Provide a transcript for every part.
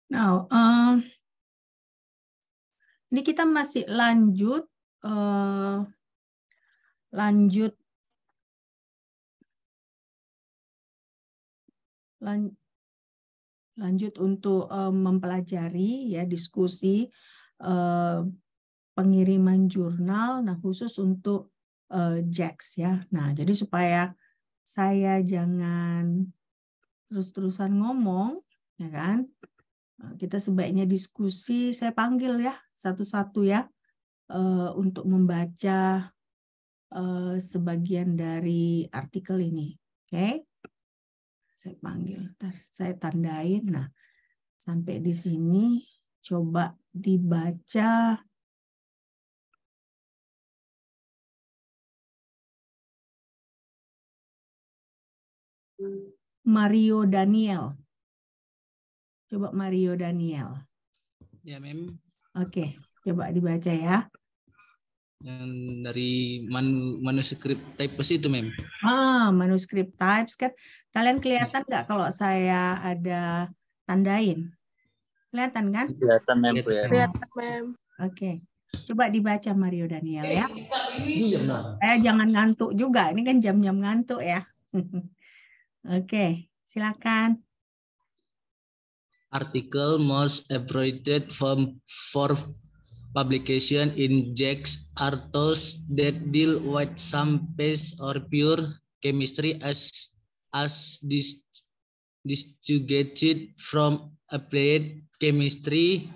Now, ini kita masih lanjut untuk mempelajari ya diskusi pengiriman jurnal, nah khusus untuk JAX ya. Nah, jadi supaya saya jangan terus-terusan ngomong, ya kan? Kita sebaiknya diskusi, saya panggil ya satu-satu ya untuk membaca sebagian dari artikel ini. Oke? Saya panggil, saya tandain. Nah, sampai di sini coba dibaca. Mario Daniel. Coba Mario Daniel. Ya, Mem. Oke, coba dibaca ya. Yang dari manuskrip types itu, Mem. Manuskrip types kan. Kalian kelihatan nggak kalau saya ada tandain? Kelihatan kan? Kelihatan, Mem. Kelihatan, Mem. Oke. Coba dibaca Mario Daniel ya. Jangan ngantuk juga. Ini kan jam-jam ngantuk ya. Oke, silakan. Article most appropriated for publication in JAX are those that deal with some phase or pure chemistry as distinguished from applied chemistry,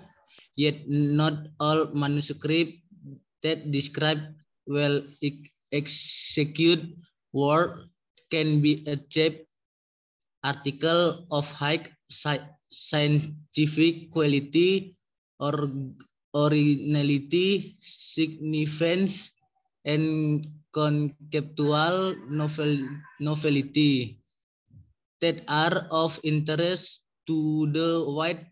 yet not all manuscripts that describe well executed work can be achieved. Article of high scientific quality or originality, significance, and conceptual novelty that are of interest to the wide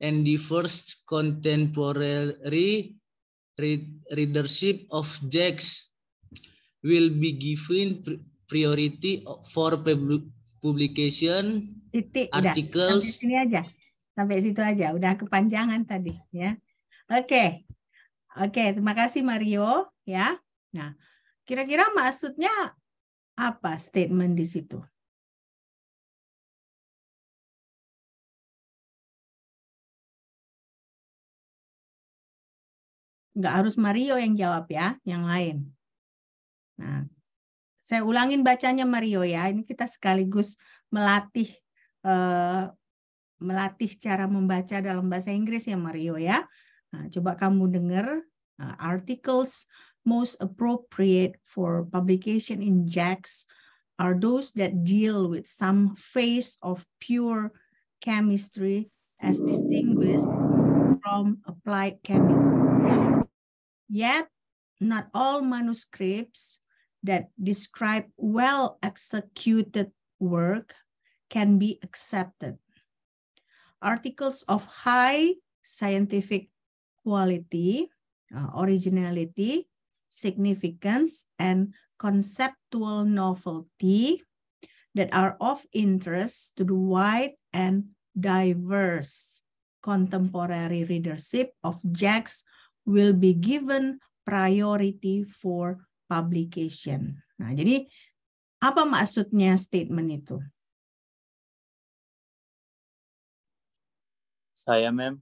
and diverse contemporary readership of JAX will be given priority for publication. Titik, articles. Udah. Sampai sini aja. Sampai situ aja. Udah kepanjangan tadi ya. Oke, terima kasih Mario ya. Nah, kira-kira maksudnya apa statement di situ? Nggak harus Mario yang jawab ya, yang lain. Nah, saya ulangin bacanya Mario ya. Ini kita sekaligus melatih cara membaca dalam bahasa Inggris ya Mario ya. Nah, coba kamu dengar articles most appropriate for publication in JAX are those that deal with some phase of pure chemistry as distinguished from applied chemistry. Yet, not all manuscripts that describe well-executed work can be accepted. Articles of high scientific quality, originality, significance, and conceptual novelty that are of interest to the wide and diverse contemporary readership of JAX will be given priority for publication. Nah, jadi apa maksudnya statement itu? Saya, Mem.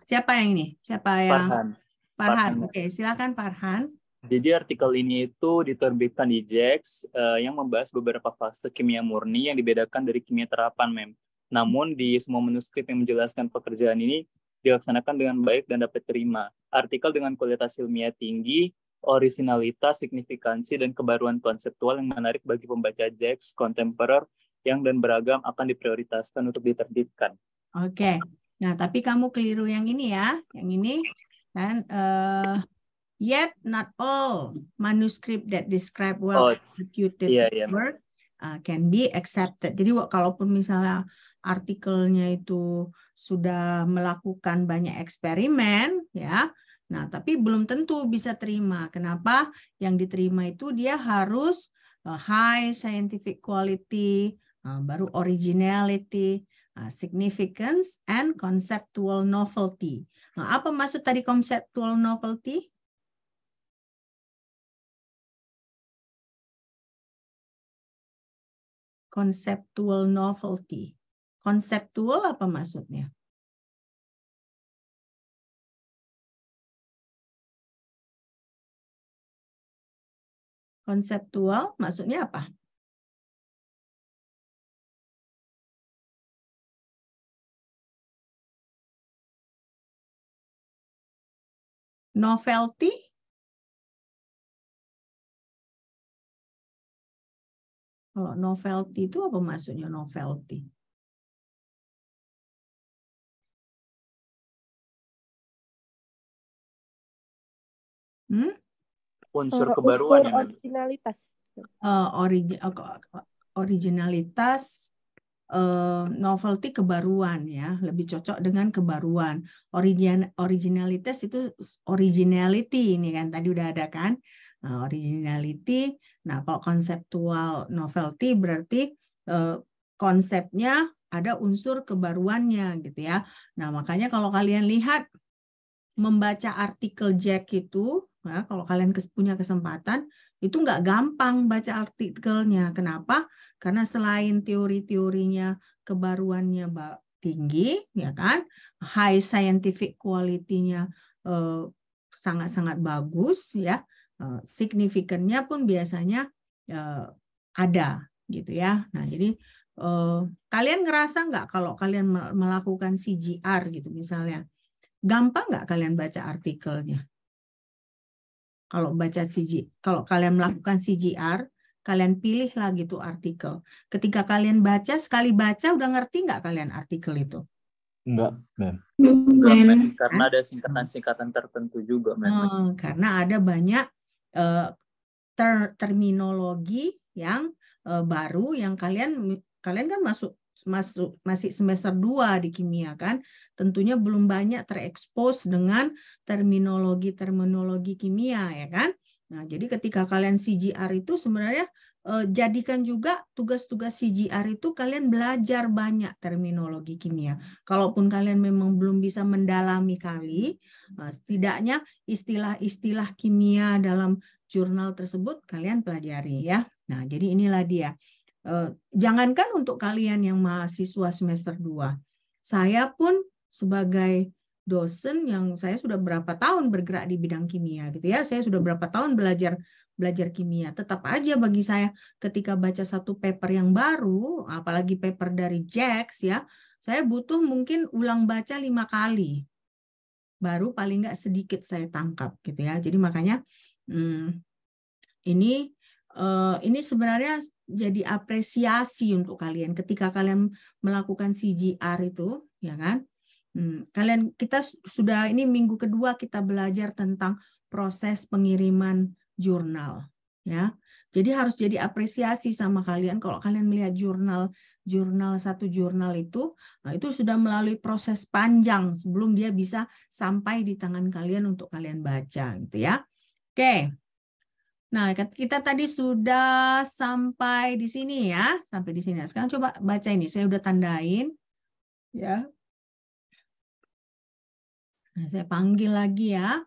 Siapa yang ini? Siapa yang? Farhan. Oke, silakan Farhan. Jadi artikel ini itu diterbitkan di JAX yang membahas beberapa fase kimia murni yang dibedakan dari kimia terapan, Mem. Namun di semua manuskrip yang menjelaskan pekerjaan ini dilaksanakan dengan baik dan dapat terima. Artikel dengan kualitas ilmiah tinggi, originalitas, signifikansi, dan kebaruan konseptual yang menarik bagi pembaca JAX kontemporer yang dan beragam akan diprioritaskan untuk diterbitkan. Oke. Nah, tapi kamu keliru yang ini ya, yang ini kan yet not all manuscript that describe well executed work can be accepted. Jadi kalaupun misalnya artikelnya itu sudah melakukan banyak eksperimen ya, nah tapi belum tentu bisa terima. Kenapa? Yang diterima itu dia harus high scientific quality, Baru originality, significance, and conceptual novelty. Nah, apa maksud tadi conceptual novelty? Conceptual novelty. Konseptual apa maksudnya? Konseptual maksudnya apa? Novelty? Kalau novelty itu apa maksudnya novelty? Unsur kebaruan ya, originalitas. Originalitas, novelty kebaruan ya, lebih cocok dengan kebaruan. Originalitas itu originality ini kan tadi udah ada kan. Nah, originality. Nah, kalau konseptual novelty berarti konsepnya ada unsur kebaruannya gitu ya. Nah, makanya kalau kalian lihat membaca artikel Jack itu, ya, kalau kalian punya kesempatan, itu nggak gampang baca artikelnya. Kenapa? Karena selain teori-teorinya kebaruannya tinggi, ya kan, high scientific quality-nya sangat-sangat bagus, ya, signifikannya pun biasanya ada, gitu ya. Nah, jadi kalian ngerasa nggak kalau kalian melakukan CGR gitu misalnya? Gampang nggak kalian baca artikelnya? Kalau kalian melakukan CGR, kalian pilih lagi tuh artikel. Ketika kalian baca, sekali baca udah ngerti nggak kalian artikel itu? Enggak, Mem. Karena ada singkatan-singkatan tertentu juga, Mem. Karena ada banyak terminologi yang baru yang kalian kan masih semester 2 di kimia kan, tentunya belum banyak terekspos dengan terminologi kimia ya kan. Nah, jadi ketika kalian CGR itu sebenarnya jadikan juga tugas-tugas CGR itu kalian belajar banyak terminologi kimia. Kalaupun kalian memang belum bisa mendalami setidaknya istilah-istilah kimia dalam jurnal tersebut kalian pelajari ya. Nah, jadi inilah dia. Jangankan untuk kalian yang mahasiswa semester 2. Saya pun sebagai dosen yang saya sudah berapa tahun bergerak di bidang kimia gitu ya. Saya sudah berapa tahun belajar kimia. Tetap aja bagi saya ketika baca satu paper yang baru, apalagi paper dari Jax ya, saya butuh mungkin ulang baca 5 kali. Baru paling nggak sedikit saya tangkap gitu ya. Jadi makanya ini sebenarnya jadi apresiasi untuk kalian ketika kalian melakukan CGR itu, ya kan? Kita sudah ini minggu kedua kita belajar tentang proses pengiriman jurnal, ya. Jadi harus jadi apresiasi sama kalian kalau kalian melihat satu jurnal itu, nah itu sudah melalui proses panjang sebelum dia bisa sampai di tangan kalian untuk kalian baca, gitu ya. Oke. Nah, kita tadi sudah sampai di sini ya, sampai di sini. Sekarang coba baca ini, saya udah tandain, ya. Nah, saya panggil lagi ya.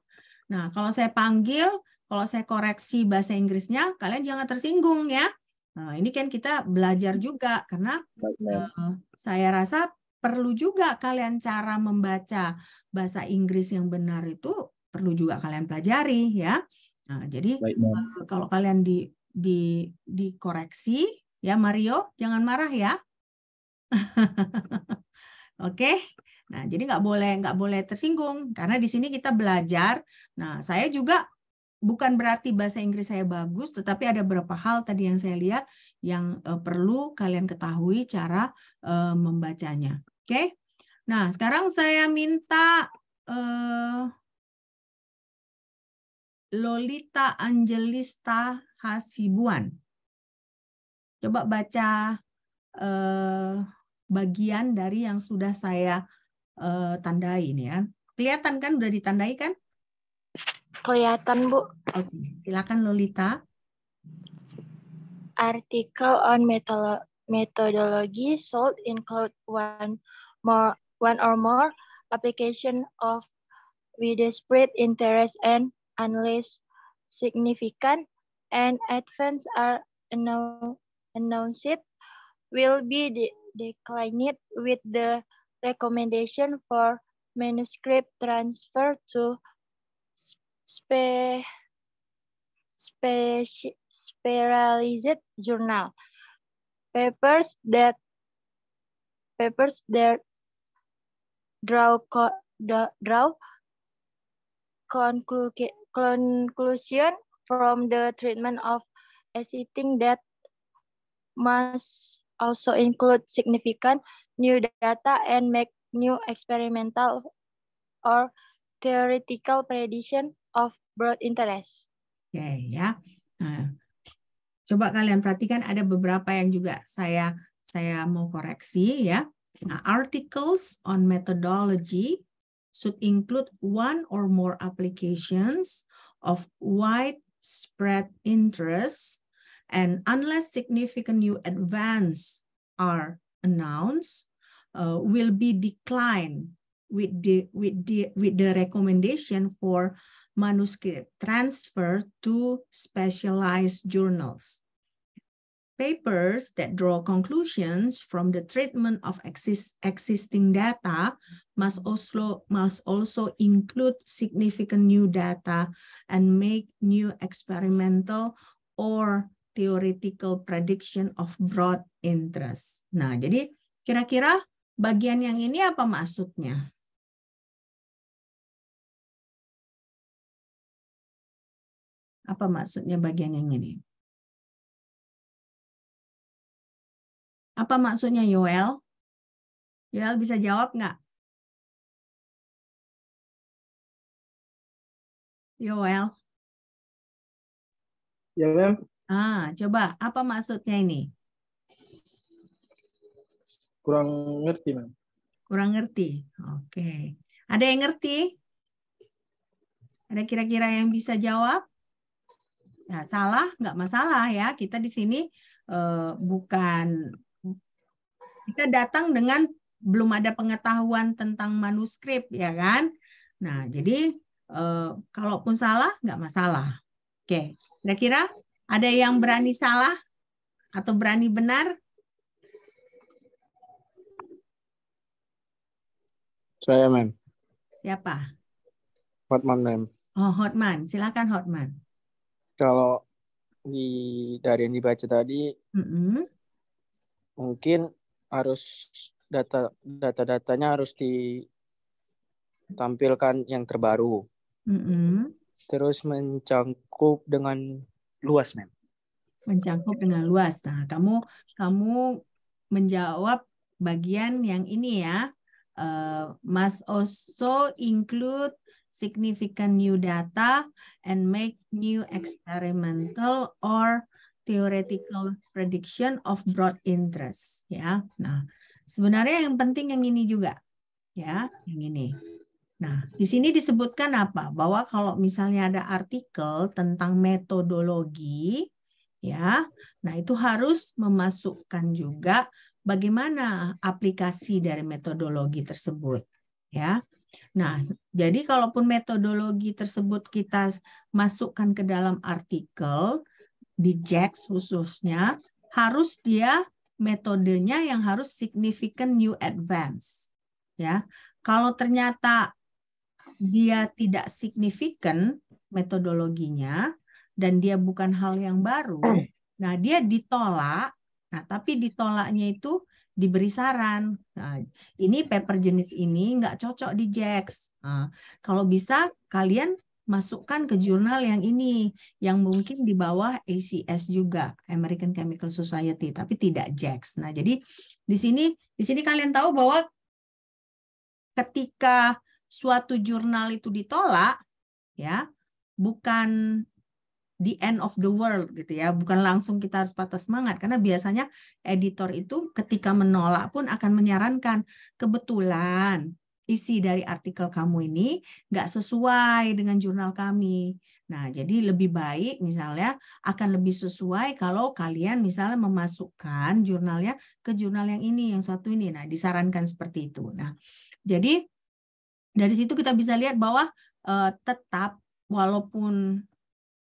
Nah, kalau saya panggil, kalau saya koreksi bahasa Inggrisnya, kalian jangan tersinggung ya. Nah, ini kan kita belajar juga karena saya rasa perlu juga kalian cara membaca bahasa Inggris yang benar itu perlu juga kalian pelajari ya. Nah, jadi kalau kalian dikoreksi ya Mario, jangan marah ya. Oke. Nah, jadi nggak boleh tersinggung karena di sini kita belajar. Nah, saya juga bukan berarti bahasa Inggris saya bagus, tetapi ada beberapa hal tadi yang saya lihat yang perlu kalian ketahui cara membacanya. Oke. Nah, sekarang saya minta Lolita Angelista Hasibuan. Coba baca bagian dari yang sudah saya tandai ini ya. Kelihatan kan udah ditandai kan? Kelihatan, Bu. Oke, silakan Lolita. Article on methodology should include one or more application of widespread interest and unless significant and advance are announced will be declined with the recommendation for manuscript transfer to specialized journal. Papers that draw conclusion from the treatment of existing that must also include significant new data and make new experimental or theoretical prediction of broad interest. Oke, ya. Nah, coba kalian perhatikan ada beberapa yang juga saya mau koreksi ya. Nah, articles on methodology should include one or more applications of widespread interest, and unless significant new advance are announced, will be declined with the recommendation for manuscript transfer to specialized journals. Papers that draw conclusions from the treatment of existing data must also include significant new data and make new experimental or theoretical prediction of broad interest. Nah, jadi kira-kira bagian yang ini apa maksudnya? Apa maksudnya bagian yang ini? Apa maksudnya, Yoel? Yoel bisa jawab nggak? Yoel? Ya, Mem. Coba, apa maksudnya ini? Kurang ngerti, Mem. Kurang ngerti? Oke. Ada yang ngerti? Ada kira-kira yang bisa jawab? Ya, salah, nggak masalah ya. Kita di sini kita datang dengan belum ada pengetahuan tentang manuskrip, ya kan? Nah, jadi kalaupun salah, nggak masalah. Oke, kira-kira ada yang berani salah atau berani benar? Saya, Mem. Siapa? Hotman, Mem. Oh, Hotman. Silakan, Hotman. Kalau dari yang dibaca tadi, mungkin harus data-datanya harus ditampilkan yang terbaru. Terus mencangkup dengan luas, Mem. Mencangkup dengan luas. Nah, kamu menjawab bagian yang ini ya. Must also include significant new data and make new experimental or theoretical prediction of broad interest, ya. Nah, sebenarnya yang penting yang ini juga, ya, yang ini. Nah, di sini disebutkan apa? Bahwa kalau misalnya ada artikel tentang metodologi, ya, nah itu harus memasukkan juga bagaimana aplikasi dari metodologi tersebut, ya. Nah, jadi kalaupun metodologi tersebut kita masukkan ke dalam artikel di JAX khususnya, harus dia metodenya yang harus significant new advance, ya. Kalau ternyata dia tidak signifikan metodologinya dan dia bukan hal yang baru, nah dia ditolak. Nah, tapi ditolaknya itu diberi saran. Nah, ini paper jenis ini nggak cocok di JAX. Nah, kalau bisa kalian masukkan ke jurnal yang ini, yang mungkin di bawah ACS juga, American Chemical Society, tapi tidak JAX. Nah, jadi di sini kalian tahu bahwa ketika suatu jurnal itu ditolak, ya, bukan the end of the world gitu ya, bukan langsung kita harus patah semangat, karena biasanya editor itu ketika menolak pun akan menyarankan, kebetulan isi dari artikel kamu ini nggak sesuai dengan jurnal kami. Nah, jadi lebih baik misalnya akan lebih sesuai kalau kalian misalnya memasukkan jurnalnya ke jurnal yang ini, yang satu ini. Nah, disarankan seperti itu. Nah, jadi dari situ kita bisa lihat bahwa tetap walaupun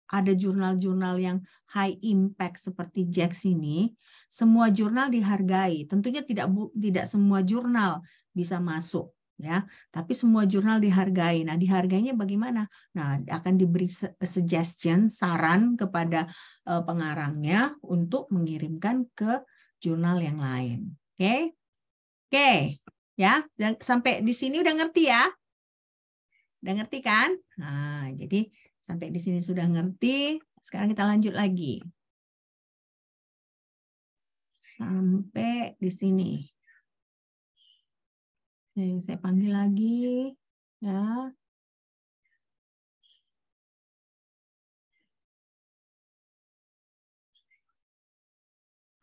ada jurnal-jurnal yang high impact seperti JACS ini, semua jurnal dihargai. Tentunya tidak semua jurnal bisa masuk, ya, tapi semua jurnal dihargai. Nah, dihargainya bagaimana? Nah, akan diberi suggestion, saran kepada pengarangnya untuk mengirimkan ke jurnal yang lain. Oke? Oke, ya. Sampai di sini udah ngerti ya? Udah ngerti kan? Nah, jadi sampai di sini sudah ngerti. Sekarang kita lanjut lagi. Sampai di sini. Saya panggil lagi. Ya.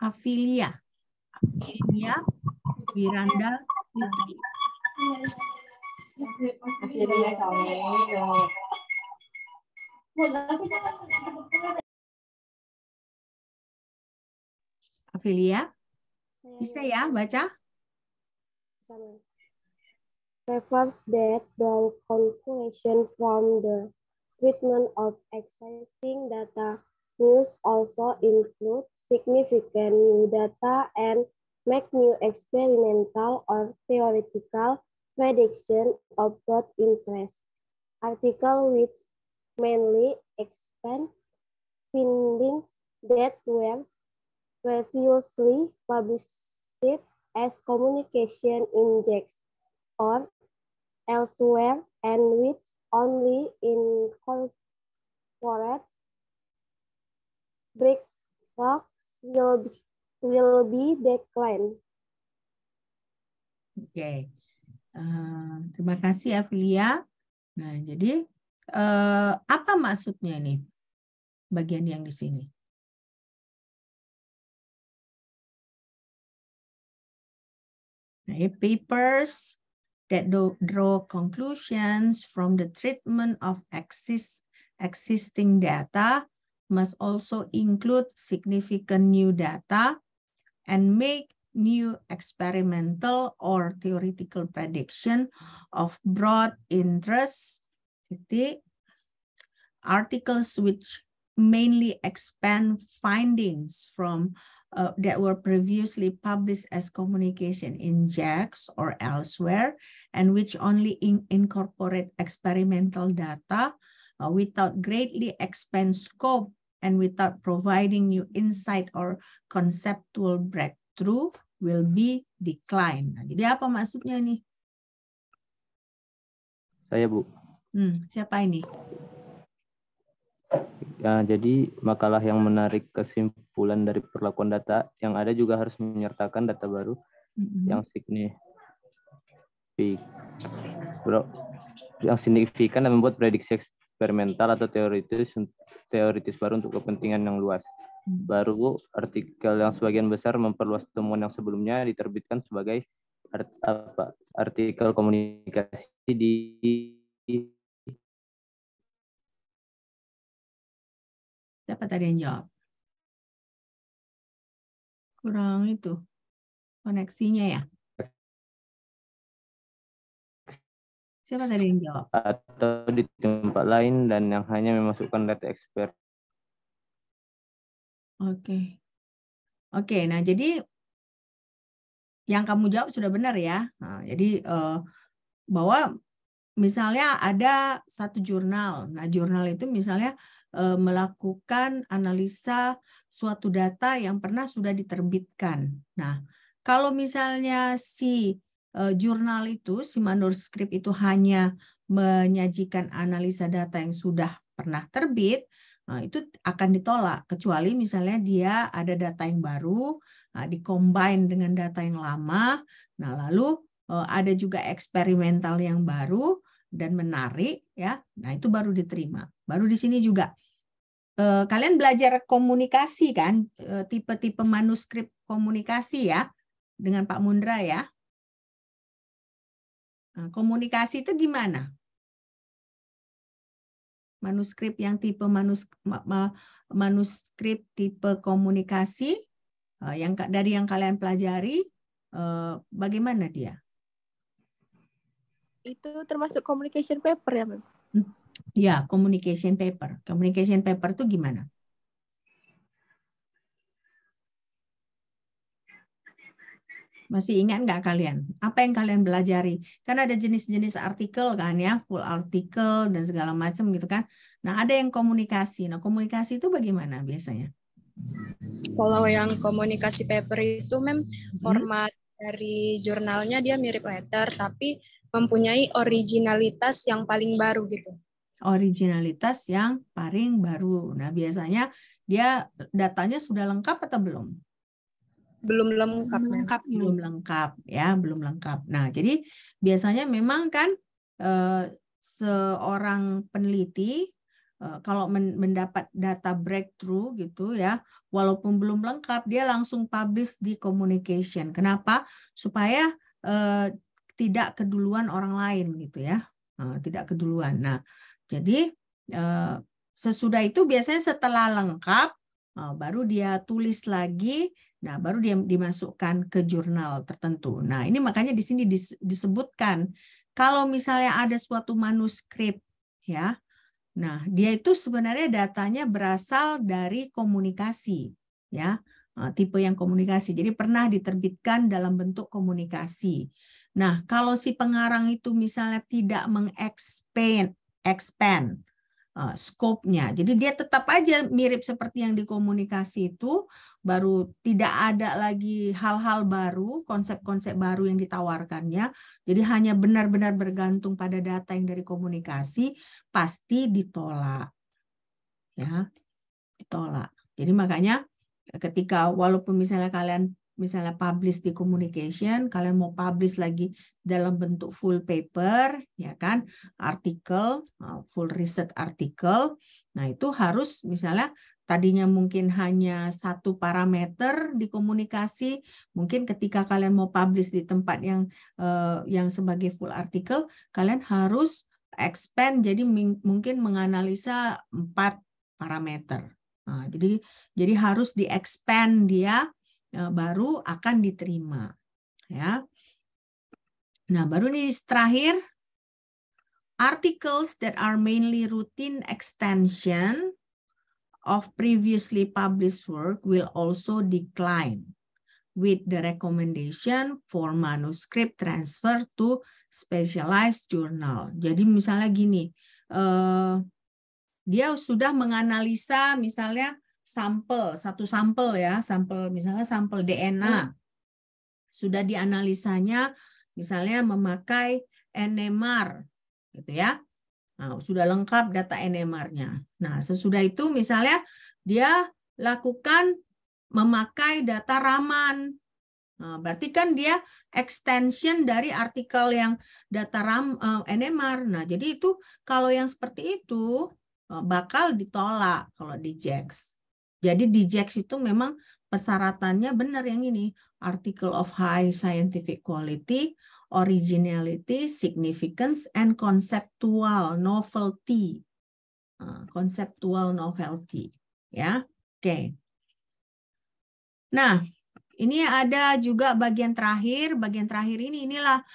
Afilia. Afilia Wiranda Fitri. Afilia, bisa ya baca? Refers that the conclusion from the treatment of existing data news also include significant new data and make new experimental or theoretical prediction of broad interest. Article which mainly expand findings that were previously published as communication in JACS or elsewhere and which only incorporate breakthroughs will be declined. Oke, terima kasih Afilia. Nah, jadi apa maksudnya nih bagian yang di sini? Nah, papers that draw conclusions from the treatment of existing data must also include significant new data and make new experimental or theoretical prediction of broad interest. Articles which mainly expand findings from that were previously published as communication in JACS or elsewhere, and which only incorporate experimental data without greatly expand scope and without providing new insight or conceptual breakthrough will be declined. Nah, jadi apa maksudnya nih? Saya, Bu. Siapa ini? Ya, jadi makalah yang menarik kesimpulan dari perlakuan data yang ada juga harus menyertakan data baru yang signifikan dan membuat prediksi eksperimental atau teoritis baru untuk kepentingan yang luas. Baru, Bu, artikel yang sebagian besar memperluas temuan yang sebelumnya diterbitkan sebagai artikel komunikasi di Siapa tadi yang jawab? Kurang itu koneksinya ya? Siapa tadi yang jawab? Atau di tempat lain dan yang hanya memasukkan data expert. Oke, nah jadi yang kamu jawab sudah benar ya. Nah, jadi bahwa misalnya ada satu jurnal. Nah, jurnal itu misalnya melakukan analisa suatu data yang pernah sudah diterbitkan. Nah, kalau misalnya si jurnal itu, si manuskrip itu hanya menyajikan analisa data yang sudah pernah terbit, nah, itu akan ditolak. Kecuali misalnya dia ada data yang baru, nah, di-combine dengan data yang lama, nah lalu ada juga eksperimental yang baru dan menarik, ya. Nah, itu baru diterima. Baru di sini juga kalian belajar komunikasi kan, tipe-tipe manuskrip komunikasi ya, dengan Pak Mundra ya. Nah, komunikasi itu gimana? manuskrip yang tipe manuskrip tipe komunikasi yang dari yang kalian pelajari, bagaimana dia? Itu termasuk communication paper ya, Mem? Ya, communication paper. Communication paper itu gimana? Masih ingat nggak kalian? Apa yang kalian pelajari? Kan ada jenis-jenis artikel kan ya, full artikel dan segala macam gitu kan. Nah, ada yang komunikasi. Nah, komunikasi itu bagaimana biasanya? Kalau yang komunikasi paper itu format dari jurnalnya dia mirip letter, tapi mempunyai originalitas yang paling baru gitu. Originalitas yang paling baru. Nah, biasanya dia datanya sudah lengkap atau belum? Belum lengkap. Belum lengkap ya, belum lengkap. Nah, jadi biasanya memang kan seorang peneliti kalau mendapat data breakthrough gitu ya, walaupun belum lengkap, dia langsung publish di communication. Kenapa? Supaya tidak keduluan orang lain gitu ya, tidak keduluan. Nah, jadi sesudah itu biasanya setelah lengkap, baru dia tulis lagi. Nah, baru dia dimasukkan ke jurnal tertentu. Nah, ini makanya di sini disebutkan kalau misalnya ada suatu manuskrip ya. Nah, dia itu sebenarnya datanya berasal dari komunikasi ya. Tipe yang komunikasi. Jadi pernah diterbitkan dalam bentuk komunikasi. Nah, kalau si pengarang itu misalnya tidak expand scope-nya. Jadi dia tetap aja mirip seperti yang di komunikasi itu, baru tidak ada lagi hal-hal baru, konsep-konsep baru yang ditawarkannya. Jadi hanya benar-benar bergantung pada data yang dari komunikasi, pasti ditolak. Ya, ditolak. Jadi makanya ketika walaupun misalnya kalian publish di communication, kalian mau publish lagi dalam bentuk full paper, ya kan, artikel, full research artikel, nah itu harus misalnya tadinya mungkin hanya satu parameter di komunikasi, mungkin ketika kalian mau publish di tempat yang sebagai full artikel, kalian harus expand, jadi mungkin menganalisa 4 parameter. Nah, jadi harus di-expand dia, baru akan diterima ya. Nah, baru nih terakhir, articles that are mainly routine extension of previously published work will also decline with the recommendation for manuscript transfer to specialized journal. Jadi misalnya gini, dia sudah menganalisa misalnya satu sampel ya, misalnya sampel DNA. Sudah dianalisanya misalnya memakai NMR gitu ya. Nah, sudah lengkap data NMR-nya. Nah, sesudah itu misalnya dia lakukan memakai data Raman. Nah, berarti kan dia extension dari artikel yang data NMR. Nah, jadi itu kalau yang seperti itu bakal ditolak kalau di JAX. Jadi di JAX itu memang persyaratannya benar yang ini, article of high scientific quality, originality, significance, and conceptual novelty. Conceptual novelty, ya. Oke. Nah, ini ada juga bagian terakhir. Bagian terakhir inilah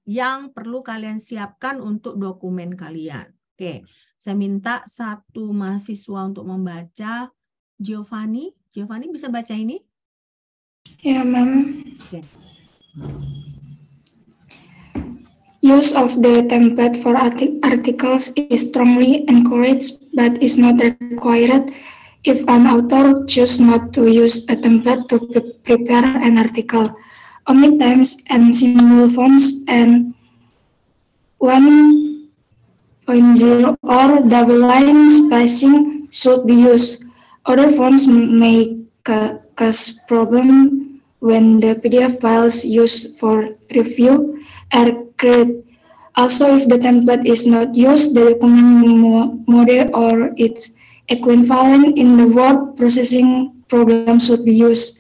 yang perlu kalian siapkan untuk dokumen kalian. Oke, saya minta satu mahasiswa untuk membaca. Giovanni bisa baca ini? Ya, Ma'am. Okay. Use of the template for articles is strongly encouraged but is not required if an author chooses not to use a template to prepare an article. Only times and symbol fonts and 1.0 or double line spacing should be used. Other fonts may cause problem when the PDF files used for review are created. Also, if the template is not used, the document model or its equivalent in the word processing program should be used.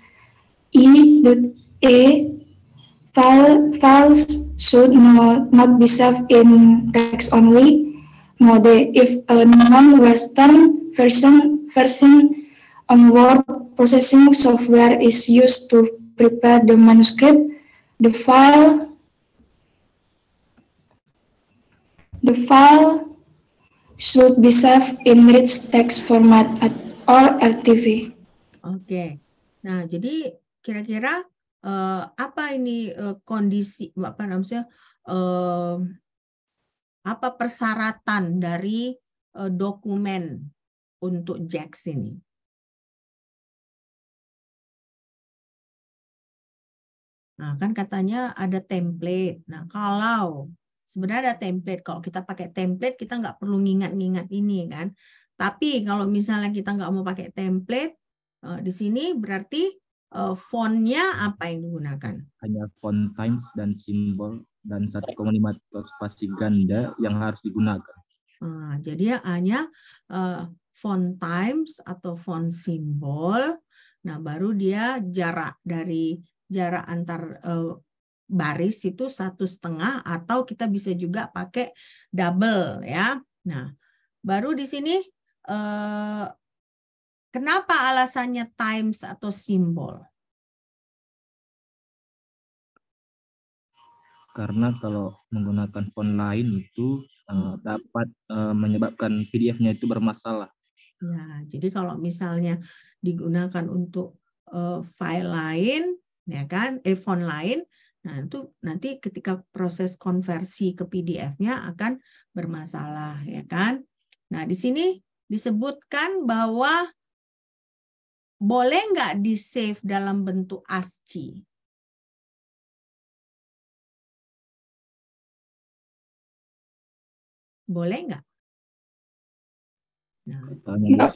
Files should not be saved in text only. mode if a non-Western version on word processing software is used to prepare the manuscript. The file should be saved in rich text format or RTV. Oke. Nah, jadi kira-kira apa ini kondisi apa namanya apa persyaratan dari dokumen untuk JAX ini? Nah, kan katanya ada template. Nah, kalau sebenarnya ada template, kalau kita pakai template kita nggak perlu ngingat-ngingat ini kan. Tapi kalau misalnya kita nggak mau pakai template, di sini berarti fontnya apa yang digunakan? Hanya font times dan simbol dan 1,5 spasi ganda yang harus digunakan. Nah, jadi hanya font times atau font simbol. Nah, baru dia jarak antar baris itu 1,5 atau kita bisa juga pakai double ya. Nah, baru di sini kenapa alasannya times atau simbol? Karena kalau menggunakan font lain itu dapat menyebabkan PDF-nya itu bermasalah. Ya, jadi kalau misalnya digunakan untuk file lain, ya kan, font lain, nah itu nanti ketika proses konversi ke PDF-nya akan bermasalah, ya kan? Nah, di sini disebutkan bahwa boleh nggak di-save dalam bentuk ASCII? Boleh nggak? Nah, tidak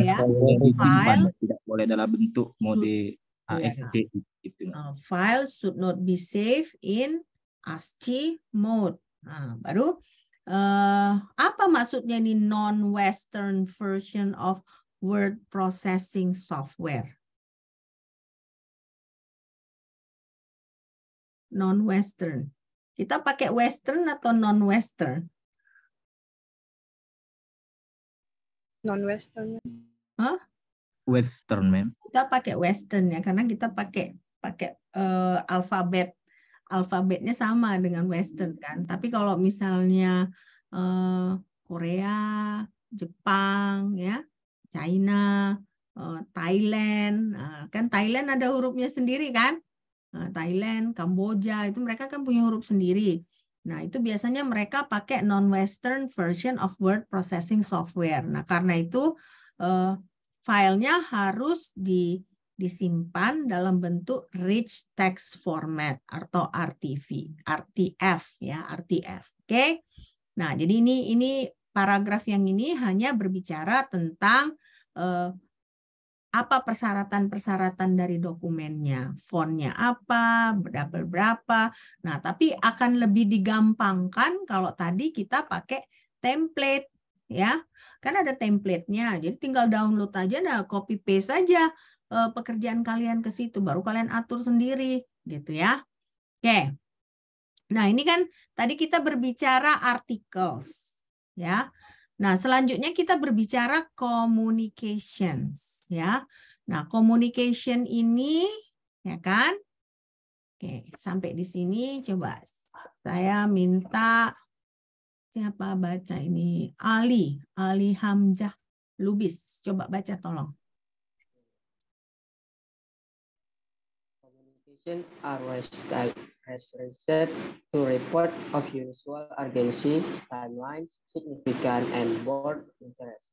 ya. boleh disimpan, File tidak boleh dalam bentuk mode ASCII. Gitu. File should not be saved in ASCII mode. Nah, baru apa maksudnya ini non-Western version of word processing software? Non-Western. Kita pakai Western atau non-Western? Non-Western. Huh? Western, ma'am. Kita pakai Western ya, karena kita pakai alfabetnya sama dengan Western kan. Tapi kalau misalnya Korea, Jepang, ya, China, Thailand, kan Thailand ada hurufnya sendiri kan. Thailand, Kamboja itu mereka kan punya huruf sendiri. Nah, itu biasanya mereka pakai non-Western version of word processing software. Nah, karena itu filenya harus disimpan dalam bentuk rich text format atau RTF ya, RTF. Oke. Nah, jadi ini paragraf yang ini hanya berbicara tentang apa persyaratan-persyaratan dari dokumennya, fontnya apa, double berapa. Nah, tapi akan lebih digampangkan kalau tadi kita pakai template, ya. Kan ada template-nya, jadi tinggal download aja, nah copy paste saja pekerjaan kalian ke situ, baru kalian atur sendiri, gitu ya. Oke. Nah, ini kan tadi kita berbicara articles, ya. Nah, selanjutnya kita berbicara communications, ya. Nah, communication ini, ya kan? Oke, sampai di sini coba saya minta siapa baca ini? Ali Hamzah Lubis. Coba baca tolong. Communication are restricted to report of usual urgency, timelines, significant, and board interest.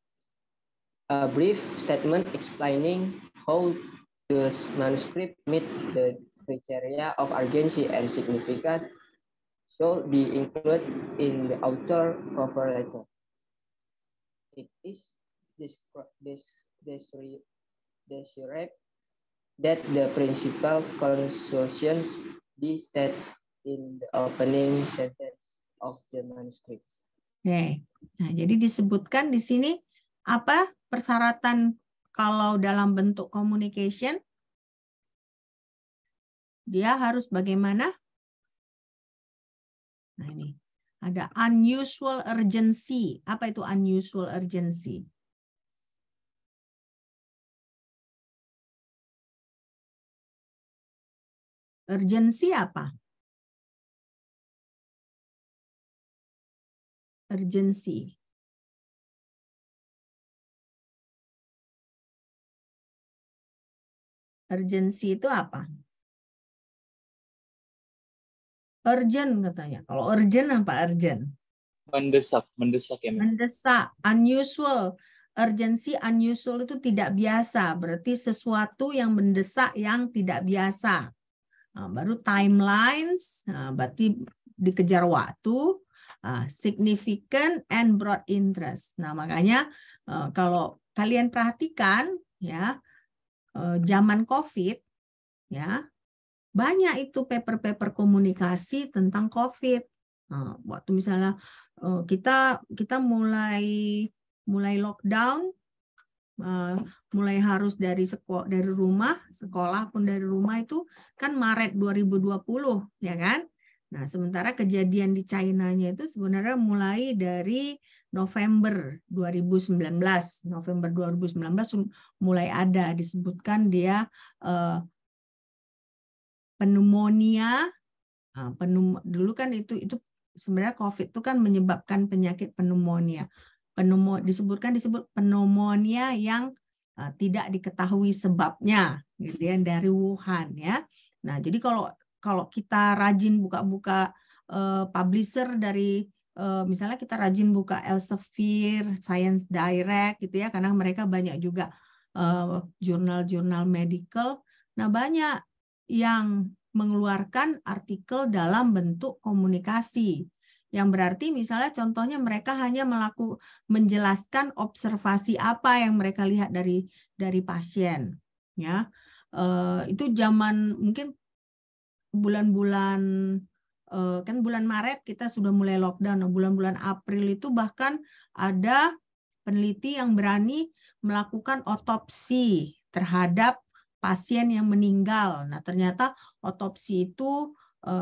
A brief statement explaining how the manuscript meet the criteria of urgency and significance should be included in the author cover letter. It is desirable that the principal conclusions be stated in the opening sentence of the manuscript. Oke. Nah, jadi disebutkan di sini apa persyaratan kalau dalam bentuk communication? Dia harus bagaimana? Nah, ini. Ada unusual urgency. Apa itu unusual urgency? Urgency apa? Urgency. Urgency itu apa? Urgent katanya. Kalau urgent apa urgent? Mendesak ya. Mendesak. Unusual. Urgency unusual itu tidak biasa. Berarti sesuatu yang mendesak yang tidak biasa. Nah, baru timelines, berarti dikejar waktu. Significant and broad interest. Nah, makanya kalau kalian perhatikan ya, zaman COVID ya, banyak itu paper-paper komunikasi tentang COVID. Nah, waktu misalnya kita mulai lockdown, mulai harus dari rumah, sekolah pun dari rumah itu kan Maret 2020 ya kan. Nah, sementara kejadian di China-nya itu sebenarnya mulai dari November 2019. November 2019 mulai ada disebutkan dia pneumonia. Dulu kan itu sebenarnya COVID itu kan menyebabkan penyakit pneumonia. Disebut pneumonia yang tidak diketahui sebabnya gitu ya, dari Wuhan ya. Nah, jadi kalau kita rajin buka-buka publisher dari misalnya kita rajin buka Elsevier, Science Direct gitu ya, karena mereka banyak juga jurnal-jurnal medical. Nah, banyak yang mengeluarkan artikel dalam bentuk komunikasi. Yang berarti misalnya contohnya mereka hanya menjelaskan observasi apa yang mereka lihat dari pasien. Ya, itu zaman mungkin bulan-bulan kan bulan Maret kita sudah mulai lockdown. Nah, bulan-bulan April itu bahkan ada peneliti yang berani melakukan otopsi terhadap pasien yang meninggal. Nah, ternyata otopsi itu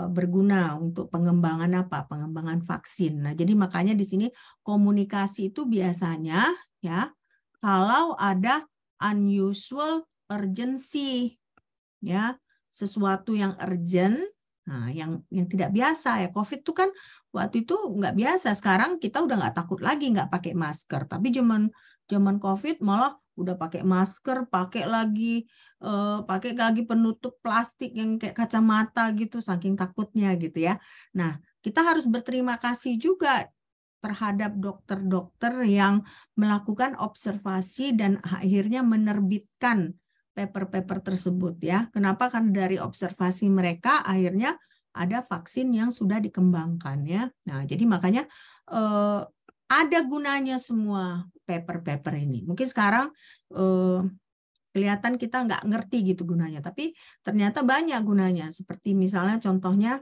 berguna untuk pengembangan pengembangan vaksin. Nah, jadi makanya di sini komunikasi itu biasanya ya kalau ada unusual urgency ya, sesuatu yang urgent, nah yang tidak biasa ya. COVID itu kan waktu itu nggak biasa. Sekarang kita udah nggak takut lagi nggak pakai masker. Tapi zaman COVID malah udah pakai masker, pakai lagi penutup plastik yang kayak kacamata gitu, saking takutnya gitu ya. Nah, kita harus berterima kasih juga terhadap dokter-dokter yang melakukan observasi dan akhirnya menerbitkan paper-paper tersebut ya. Kenapa? Kan dari observasi mereka akhirnya ada vaksin yang sudah dikembangkan ya. Nah, jadi makanya ada gunanya semua paper-paper ini. Mungkin sekarang kelihatan kita nggak ngerti gitu gunanya, tapi ternyata banyak gunanya. Seperti misalnya contohnya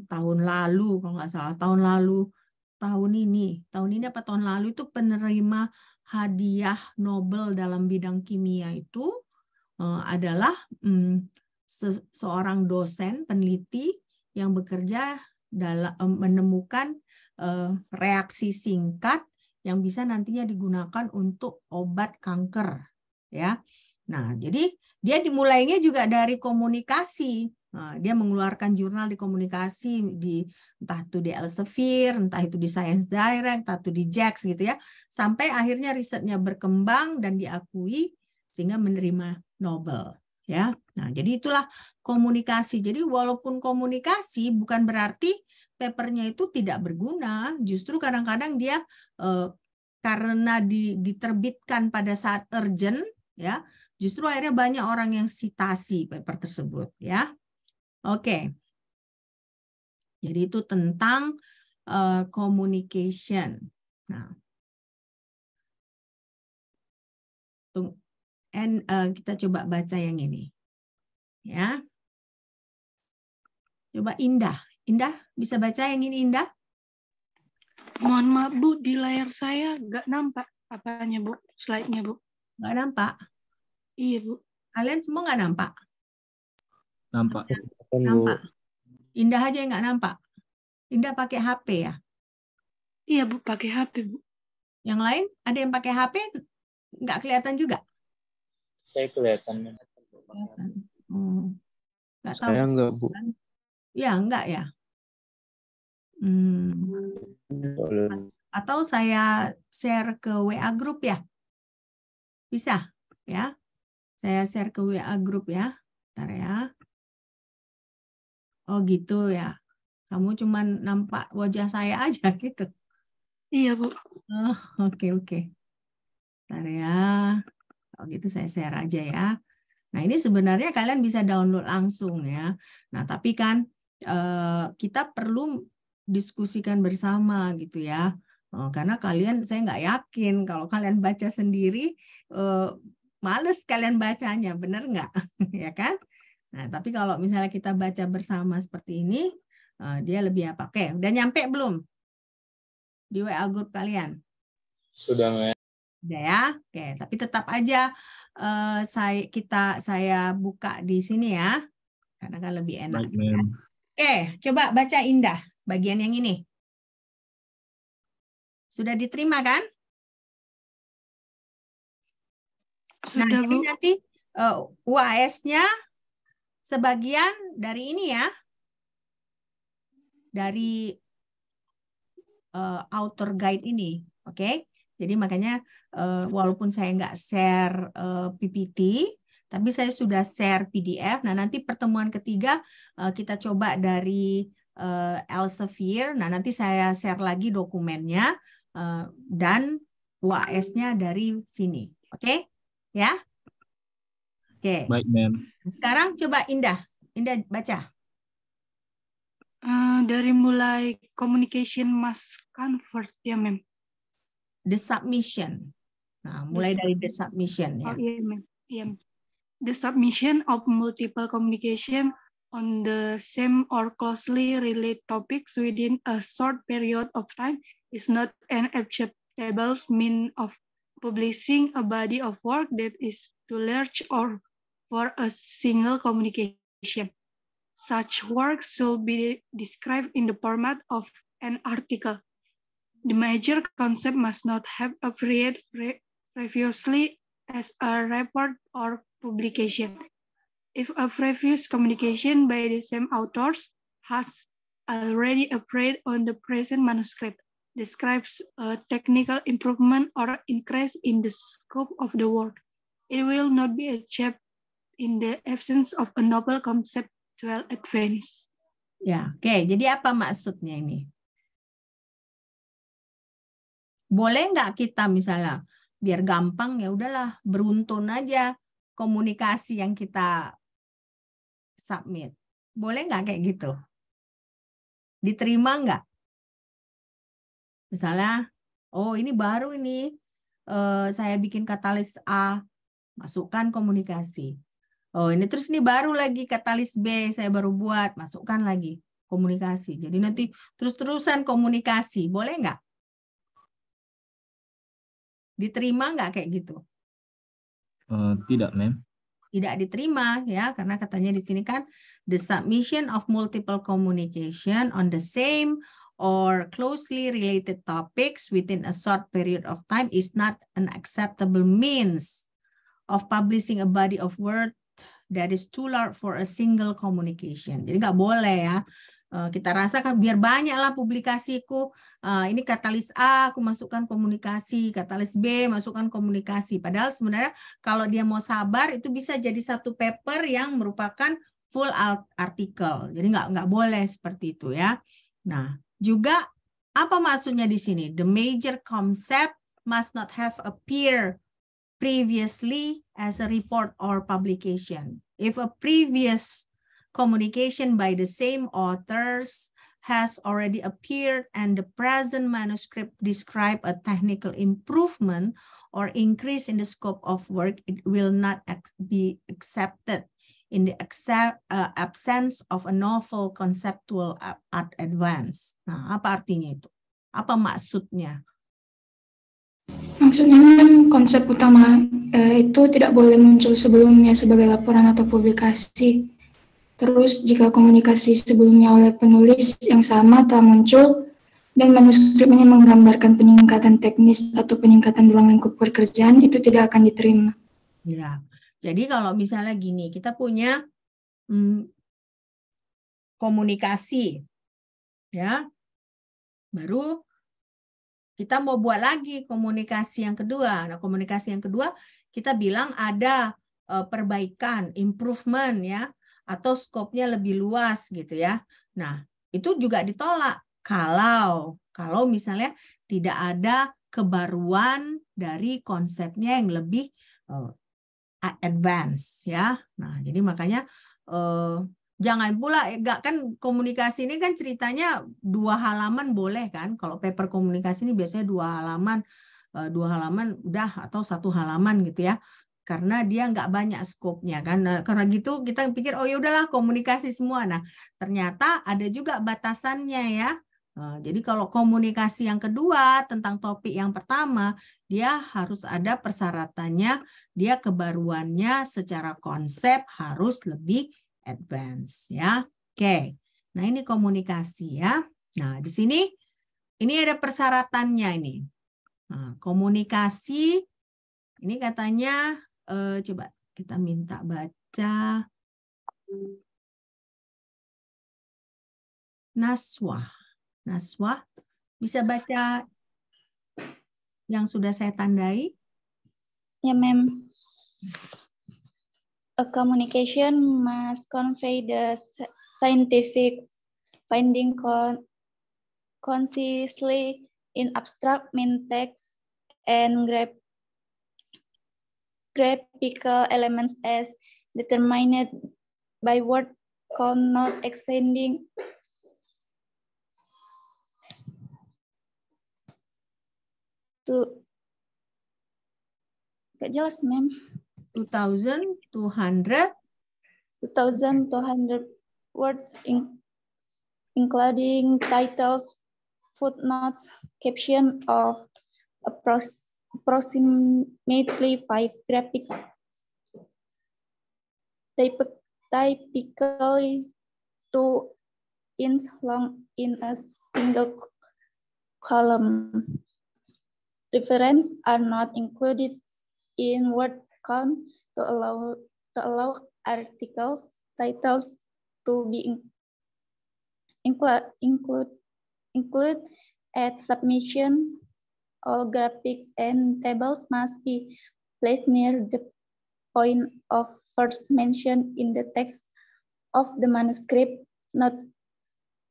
tahun lalu, kalau nggak salah tahun ini apa tahun lalu itu penerima hadiah Nobel dalam bidang kimia itu adalah seorang dosen peneliti yang bekerja dalam menemukan reaksi singkat yang bisa nantinya digunakan untuk obat kanker ya. Nah, jadi dia dimulainya juga dari komunikasi. Nah, dia mengeluarkan jurnal di komunikasi entah itu di Elsevier, entah itu di Science Direct, entah itu di JACS gitu ya. Sampai akhirnya risetnya berkembang dan diakui sehingga menerima Nobel ya. Nah, jadi itulah komunikasi. Jadi walaupun komunikasi bukan berarti papernya itu tidak berguna, justru kadang-kadang dia karena diterbitkan pada saat urgent ya, justru akhirnya banyak orang yang sitasi paper tersebut ya. Oke. Jadi itu tentang communication. Nah, kita coba baca yang ini. Ya. Coba Indah. Indah bisa baca yang ini, Indah? Mohon maaf Bu, di layar saya nggak nampak apanya Bu, slide-nya Bu. Nggak nampak? Iya Bu. Kalian semua nggak nampak? Nampak. Nampak. Indah aja yang nggak nampak. Indah pakai HP ya? Iya Bu, pakai HP Bu. Yang lain ada yang pakai HP nggak kelihatan juga? Saya kelihatan. Nggak tahu. Saya enggak Bu. Ya enggak ya. Atau saya share ke WA group ya? Bisa ya? Saya share ke WA group ya. Bentar ya. Oh gitu ya. Kamu cuman nampak wajah saya aja gitu. Iya Bu. Oh, oke. Bentar ya. Oh gitu saya share aja ya. Nah ini sebenarnya kalian bisa download langsung ya. Nah tapi kan kita perlu diskusikan bersama gitu ya. Karena kalian, saya nggak yakin kalau kalian baca sendiri, males kalian bacanya, bener nggak? Ya kan? Nah, tapi kalau misalnya kita baca bersama seperti ini, dia lebih apa? Oke, udah nyampe belum? Di WA group kalian? Sudah, Mem. Udah ya? Oke, tapi tetap aja saya buka di sini ya. Karena kan lebih enak. Baik, Oke, coba baca Indah bagian yang ini. Sudah diterima kan? Nah, Sudah, jadi Bu. nanti UAS-nya sebagian dari ini ya. Dari author guide ini. Oke? Jadi makanya walaupun saya nggak share PPT, tapi saya sudah share PDF. Nah, nanti pertemuan ketiga kita coba dari Elsevier. Nah, nanti saya share lagi dokumennya dan UAS-nya dari sini. Oke? Ya? Oke. Baik, Mem. Sekarang coba Indah baca. Dari mulai communication must convert ya, Mem. The submission. Nah, mulai dari the submission ya. Oh iya, Mem. Iya. The submission of multiple communication on the same or closely related topics within a short period of time is not an acceptable means of publishing a body of work that is too large or for a single communication. Such work should be described in the format of an article. The major concept must not have appeared previously as a report or publication. If a previous communication by the same authors has already appeared on the present manuscript, describes a technical improvement or increase in the scope of the work, it will not be achieved in the absence of a novel conceptual advance. Ya, oke. Jadi apa maksudnya ini? Boleh nggak kita misalnya biar gampang ya udahlah beruntun aja komunikasi yang kita submit. Boleh nggak kayak gitu? Diterima nggak? Misalnya, oh ini baru ini saya bikin katalis A, masukkan komunikasi. Oh ini terus ini baru lagi katalis B, saya baru buat, masukkan lagi komunikasi. Jadi nanti terus-terusan komunikasi, boleh nggak? Diterima nggak kayak gitu? Tidak, Mem. Tidak diterima ya, karena katanya di sini kan the submission of multiple communication on the same or closely related topics within a short period of time is not an acceptable means of publishing a body of work that is too large for a single communication. Jadi nggak boleh ya. Kita rasakan biar banyaklah publikasiku. Ini katalis A, aku masukkan komunikasi. Katalis B, masukkan komunikasi. Padahal sebenarnya kalau dia mau sabar, itu bisa jadi satu paper yang merupakan full artikel. Jadi nggak boleh seperti itu ya. Nah, juga apa maksudnya di sini? The major concept must not have appeared previously as a report or publication. If a previous communication by the same authors has already appeared and the present manuscript describe a technical improvement or increase in the scope of work, it will not be accepted in the absence of a novel conceptual advance. Nah, apa artinya itu? Apa maksudnya? Maksudnya konsep utama itu tidak boleh muncul sebelumnya sebagai laporan atau publikasi. Terus, jika komunikasi sebelumnya oleh penulis yang sama telah muncul, dan manuskripnya menggambarkan peningkatan teknis atau peningkatan ruang lingkup pekerjaan, itu tidak akan diterima. Ya, jadi kalau misalnya gini, kita punya komunikasi, ya, baru kita mau buat lagi komunikasi yang kedua. Nah, komunikasi yang kedua kita bilang ada perbaikan, improvement, ya, atau skopnya lebih luas gitu ya. Nah, itu juga ditolak kalau misalnya tidak ada kebaruan dari konsepnya yang lebih advance, ya. Nah, jadi makanya jangan pula, kan komunikasi ini kan ceritanya 2 halaman boleh kan? Kalau paper komunikasi ini biasanya 2 halaman udah, atau 1 halaman gitu ya. Karena dia nggak banyak skopnya kan. Nah, karena gitu kita pikir oh ya udahlah komunikasi semua. Nah, ternyata ada juga batasannya ya. Nah, jadi kalau komunikasi yang kedua tentang topik yang pertama, dia harus ada persyaratannya, dia kebaruannya secara konsep harus lebih advance ya. Oke. Nah, ini komunikasi ya. Nah, di sini ini ada persyaratannya ini. Nah, komunikasi ini katanya coba kita minta baca Naswah. Naswah bisa baca yang sudah saya tandai? Ya, ma'am. A communication must convey the scientific finding concisely in abstract main text and graphical elements as determined by word count, not extending to, gak jelas, ma'am. 2,200 words, including titles, footnotes, caption of approximately 5 graphics, typically 2 inches long in a single column. References are not included in word count to allow articles, titles to be include at submission. All graphics and tables must be placed near the point of first mention in the text of the manuscript, not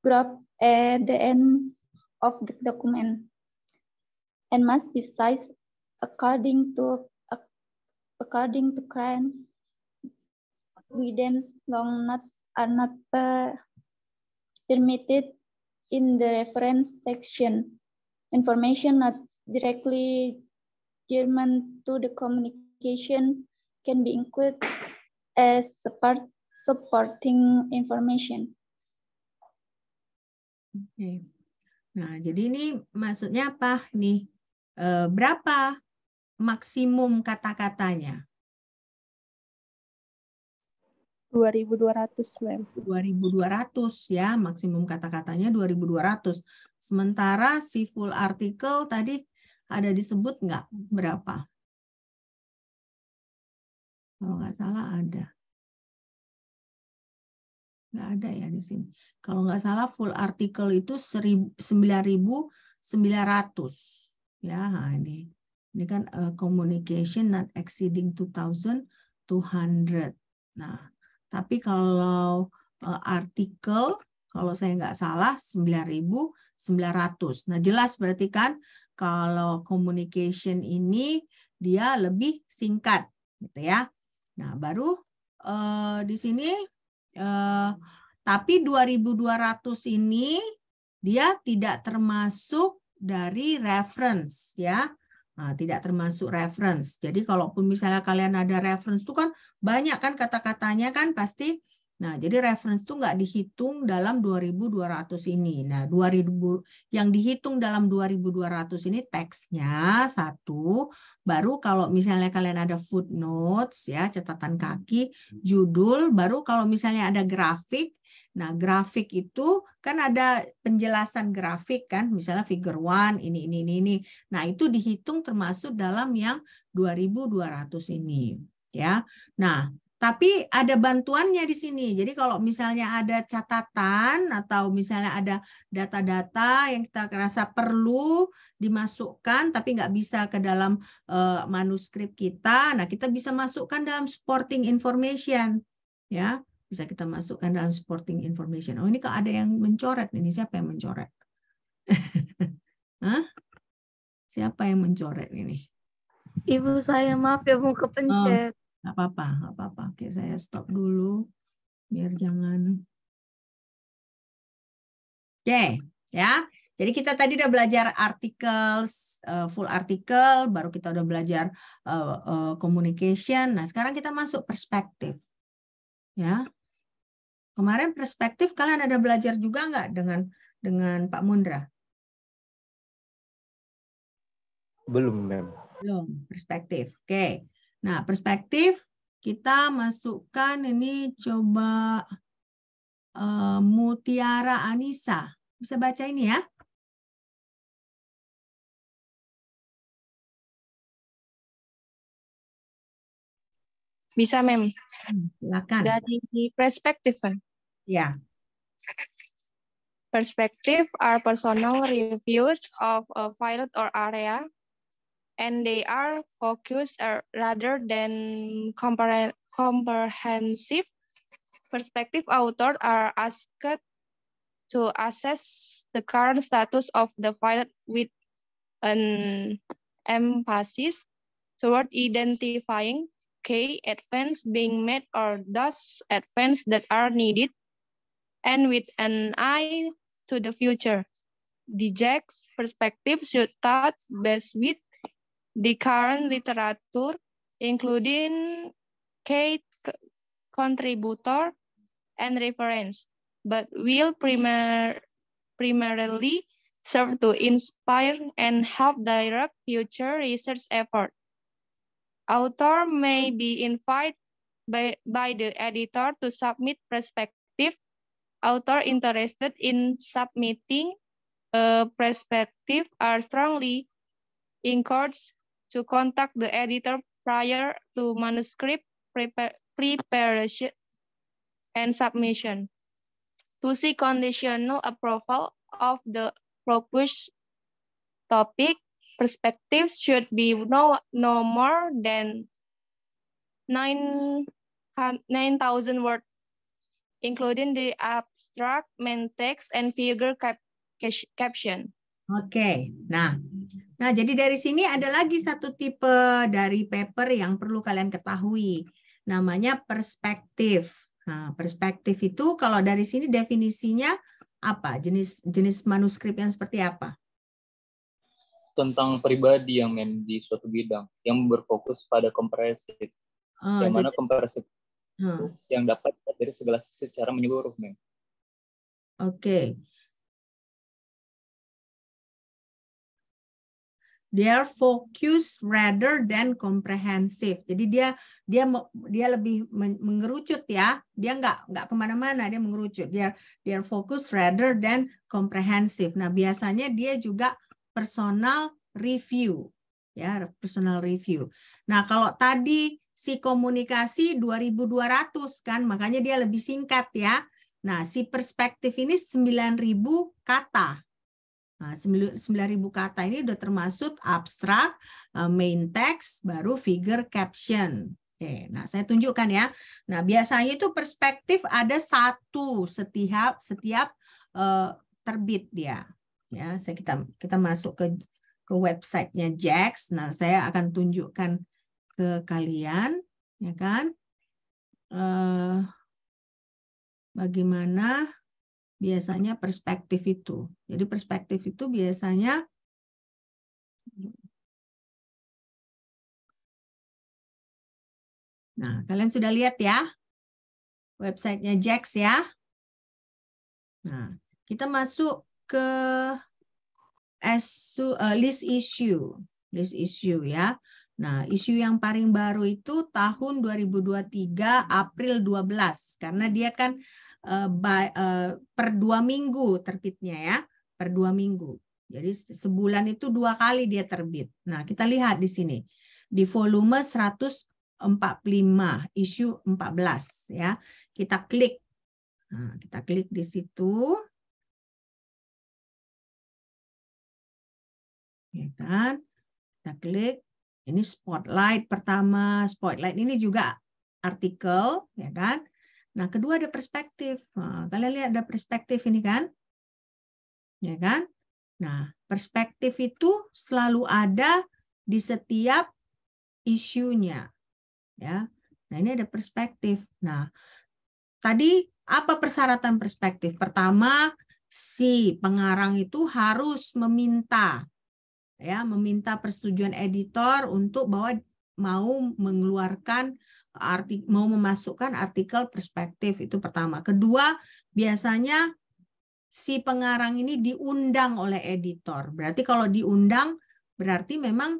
grouped at the end of the document, and must be sized according to current widths. Long notes are not permitted in the reference section. Information not directly germane to the communication can be included as supporting information. Oke. Nah, jadi ini maksudnya apa nih? Berapa maksimum kata-katanya? 2.200, ma'am. 2.200 ya, maksimum kata-katanya 2.200. Sementara si full article tadi ada disebut nggak berapa? Kalau nggak salah ada. Nggak ada ya di sini. Kalau nggak salah full article itu 9.900. Ya, nah ini kan communication not exceeding 2,200. Nah, tapi kalau artikel, kalau saya nggak salah 9.900. Nah, jelas berarti kan kalau communication ini dia lebih singkat, gitu ya. Nah, baru di sini tapi 2.200 ini dia tidak termasuk dari reference ya. Nah, tidak termasuk reference. Jadi kalaupun misalnya kalian ada reference itu kan banyak kan kata-katanya kan pasti Nah, jadi reference itu nggak dihitung dalam 2.200 ini. Nah, 2.000 yang dihitung dalam 2.200 ini teksnya satu, baru kalau misalnya kalian ada footnotes ya, catatan kaki, judul, baru kalau misalnya ada grafik. Nah, grafik itu kan ada penjelasan grafik kan, misalnya figure 1 ini. Nah, itu dihitung termasuk dalam yang 2.200 ini ya. Nah, tapi ada bantuannya di sini. Jadi kalau misalnya ada catatan atau misalnya ada data-data yang kita rasa perlu dimasukkan tapi nggak bisa ke dalam manuskrip kita, nah kita bisa masukkan dalam supporting information, ya bisa kita masukkan dalam supporting information. Oh ini kok ada yang mencoret ini, siapa yang mencoret? Hah? Siapa yang mencoret ini? Ibu saya, maaf ya mau kepencet. Nggak apa-apa. Oke, saya stop dulu biar jangan. Oke, ya. Jadi kita tadi udah belajar artikel, full artikel, baru kita udah belajar communication. Nah, sekarang kita masuk perspektif. Ya. Kemarin perspektif kalian ada belajar juga nggak dengan Pak Mundra? Belum, Mem. Belum, perspektif. Oke. Nah, perspektif kita masukkan ini coba Mutiara Anissa. Bisa baca ini ya? Bisa, Mem. Silakan. Dari perspektif kan? Ya. Perspective are personal reviews of a field or area, and they are focused rather than comprehensive. Perspective authors are asked to assess the current status of the field with an emphasis toward identifying key advances being made or those advances that are needed, and with an eye to the future. The JAG's perspective should touch base with the current literature, including key contributor and reference, but will primarily serve to inspire and help direct future research effort. Author may be invited by the editor to submit perspective. Author interested in submitting a perspective are strongly encouraged to contact the editor prior to manuscript preparation and submission. To see conditional approval of the proposed topic, perspectives should be no more than 9,000 words, including the abstract, main text, and figure caption. Oke, nah jadi dari sini ada lagi satu tipe dari paper yang perlu kalian ketahui, namanya perspektif. Nah, perspektif itu kalau dari sini definisinya apa? Jenis manuskrip yang seperti apa? Tentang pribadi yang di suatu bidang yang berfokus pada komprehensif. Yang mana komprehensif yang dapat dari segala sisi secara menyeluruh, Mem. Oke. They are focused rather than comprehensive. Jadi dia lebih mengerucut ya. Dia nggak kemana-mana, dia mengerucut. Dia focused rather than comprehensive. Nah biasanya dia juga personal review, ya personal review. Nah kalau tadi si komunikasi 2.200 kan, makanya dia lebih singkat ya. Nah si perspektif ini 9.000 kata. Nah, 9.000 kata ini udah termasuk abstrak, main text, baru figure caption. Oke, nah saya tunjukkan ya. Nah biasanya itu perspektif ada satu setiap terbit dia. Ya, kita masuk ke websitenya JAGS. Nah saya akan tunjukkan ke kalian, ya kan? Bagaimana biasanya perspektif itu. Jadi perspektif itu biasanya nah, kalian sudah lihat ya? websitenya JAX ya. Nah, kita masuk ke list issue ya. Nah, isu yang paling baru itu tahun 2023 April 12 karena dia kan per 2 minggu terbitnya ya, per 2 minggu. Jadi sebulan itu 2 kali dia terbit. Nah, kita lihat di sini di volume 145 isu 14 ya. Kita klik. Nah, kita klik di situ. Ya kan? Kita klik. Ini spotlight pertama, spotlight ini juga artikel, ya kan? Nah, kedua ada perspektif. Nah, kalian lihat ada perspektif ini kan? Ya kan? Nah, perspektif itu selalu ada di setiap isunya. Ya. Nah, ini ada perspektif. Nah, tadi apa persyaratan perspektif? Pertama, si pengarang itu harus meminta persetujuan editor untuk bahwa mau mengeluarkan mau memasukkan artikel perspektif, itu pertama. Kedua, biasanya si pengarang ini diundang oleh editor. Berarti kalau diundang berarti memang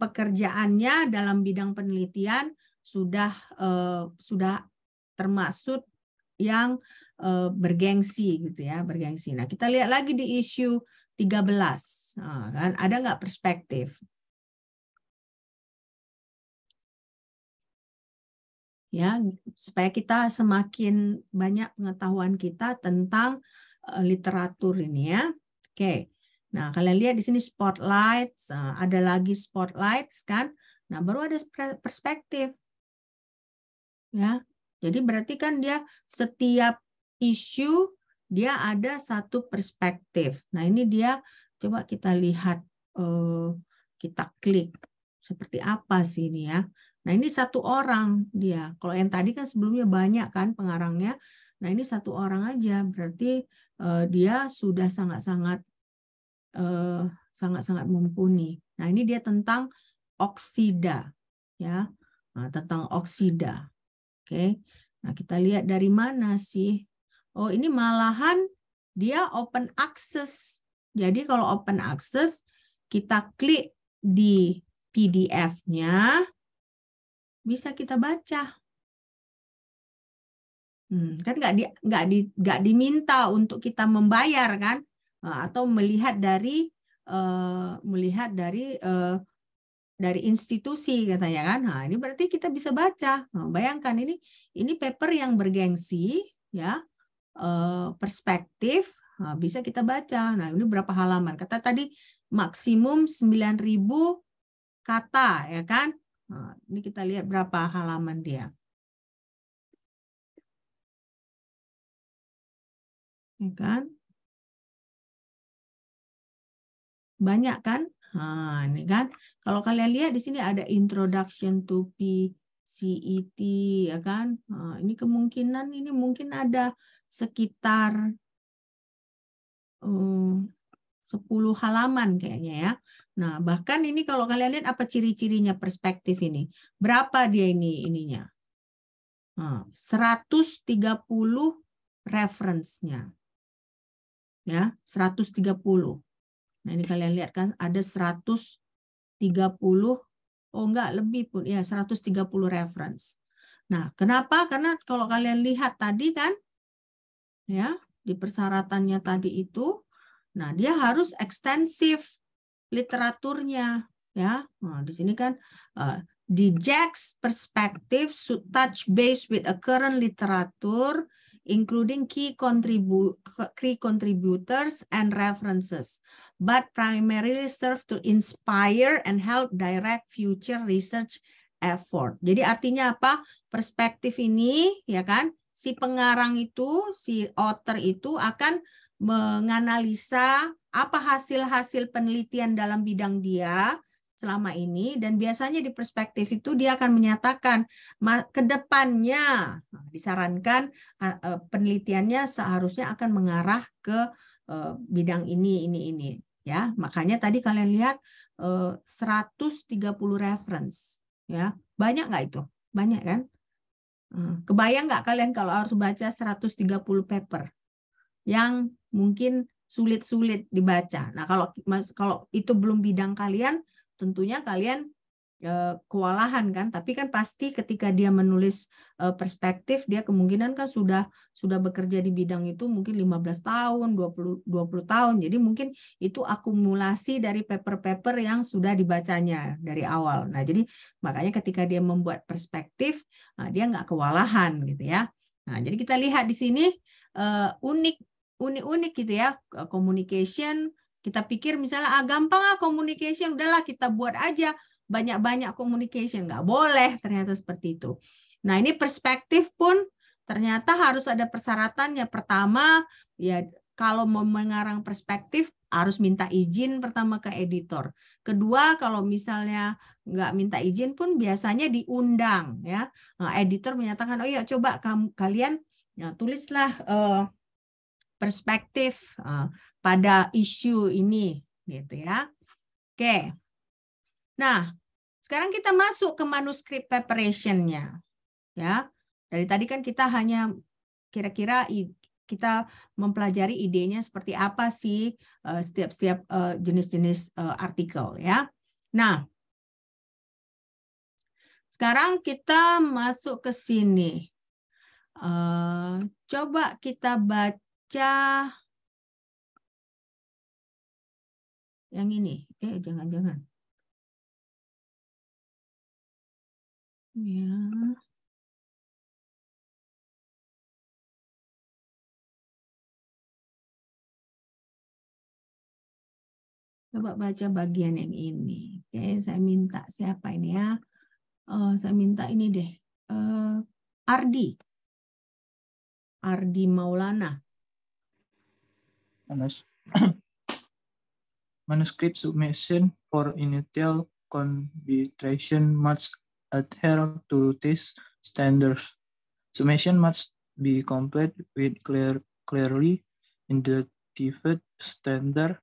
pekerjaannya dalam bidang penelitian sudah termasuk yang bergengsi gitu ya, bergengsi. Nah, kita lihat lagi di isu 13. Nah, kan ada nggak perspektif? Ya, supaya kita semakin banyak pengetahuan kita tentang literatur ini ya. Oke. Nah, kalian lihat di sini spotlight, ada lagi spotlight kan. Nah, baru ada perspektif. Ya. Jadi berarti kan dia setiap isu dia ada satu perspektif. Nah, ini dia coba kita lihat, kita klik seperti apa sih ini ya. Nah, ini satu orang dia. Kalau yang tadi kan sebelumnya banyak kan pengarangnya. Nah, ini satu orang aja. Berarti dia sudah sangat-sangat mumpuni. Nah, ini dia tentang oksida ya. Nah, tentang oksida. Oke. Nah, kita lihat dari mana sih? Oh, ini malahan dia open access. Jadi kalau open access, kita klik di PDF-nya, bisa kita baca. Kan nggak diminta untuk kita membayar kan, atau melihat dari institusi katanya kan. Nah, ini berarti kita bisa baca. Nah, bayangkan ini paper yang bergengsi ya. Perspektif bisa kita baca. Nah, ini berapa halaman? Kata tadi maksimum 9.000 kata ya kan? Nah, ini kita lihat berapa halaman dia. Ya kan? Banyak kan? Nah, ini kan. Kalau kalian lihat di sini ada introduction to PCET ya kan? Nah, ini kemungkinan ini mungkin ada sekitar 10 halaman kayaknya ya. Nah, bahkan ini kalau kalian lihat apa ciri-cirinya perspektif ini. Berapa dia ininya? 130 reference-nya. Ya, 130. Nah, ini kalian lihat kan ada 130, oh enggak lebih pun ya, 130 reference. Nah, kenapa? Karena kalau kalian lihat tadi kan ya, di persyaratannya tadi itu, nah dia harus ekstensif literaturnya ya. Nah, di sini kan the JAX perspective should touch base with a current literature including key contributors and references, but primarily serve to inspire and help direct future research effort. Jadi artinya apa? Perspektif ini ya kan, si pengarang itu, si author itu akan menganalisa apa hasil-hasil penelitian dalam bidang dia selama ini, dan biasanya di perspektif itu dia akan menyatakan ke depannya disarankan penelitiannya seharusnya akan mengarah ke bidang ini ya. Makanya tadi kalian lihat 130 reference ya. Banyak nggak itu? Banyak kan? Kebayang nggak kalian kalau harus baca 130 paper yang mungkin sulit-sulit dibaca. Nah, kalau itu belum bidang kalian, tentunya kalian kewalahan kan. Tapi kan pasti ketika dia menulis perspektif, dia kemungkinan kan sudah bekerja di bidang itu mungkin 15 tahun, 20 tahun. Jadi mungkin itu akumulasi dari paper-paper yang sudah dibacanya dari awal. Nah, jadi makanya ketika dia membuat perspektif, dia nggak kewalahan gitu ya. Nah, jadi kita lihat di sini unik gitu ya, communication. Kita pikir misalnya gampang communication, udahlah kita buat aja banyak-banyak communication. Nggak boleh ternyata seperti itu. Nah, ini perspektif pun ternyata harus ada persyaratannya. Pertama, ya kalau mau mengarang perspektif harus minta izin pertama ke editor. Kedua, kalau misalnya nggak minta izin pun biasanya diundang ya. Nah, editor menyatakan, oh ya coba kalian ya, tulislah perspektif pada isu ini gitu ya. Oke. Nah, sekarang kita masuk ke manuskrip preparation-nya. Ya. Dari tadi kan kita hanya kira-kira kita mempelajari idenya seperti apa sih setiap jenis-jenis artikel ya. Nah, sekarang kita masuk ke sini. Coba kita baca yang ini. Jangan-jangan. Ya. Coba baca bagian yang ini. Oke, saya minta siapa ini ya? Saya minta ini deh. Ardi Maulana. Manuscript submission for initial consideration must adhere to these standards. Submission must be complete with clearly identified standard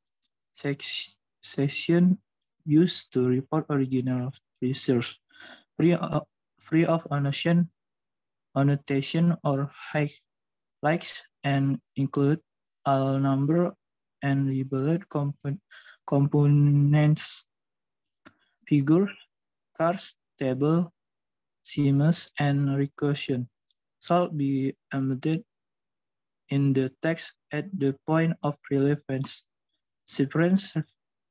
section used to report original research, free of annotation or highlights, and include all number and labeled components, figure, cars, table, schemas, and recursion shall be embedded in the text at the point of relevance.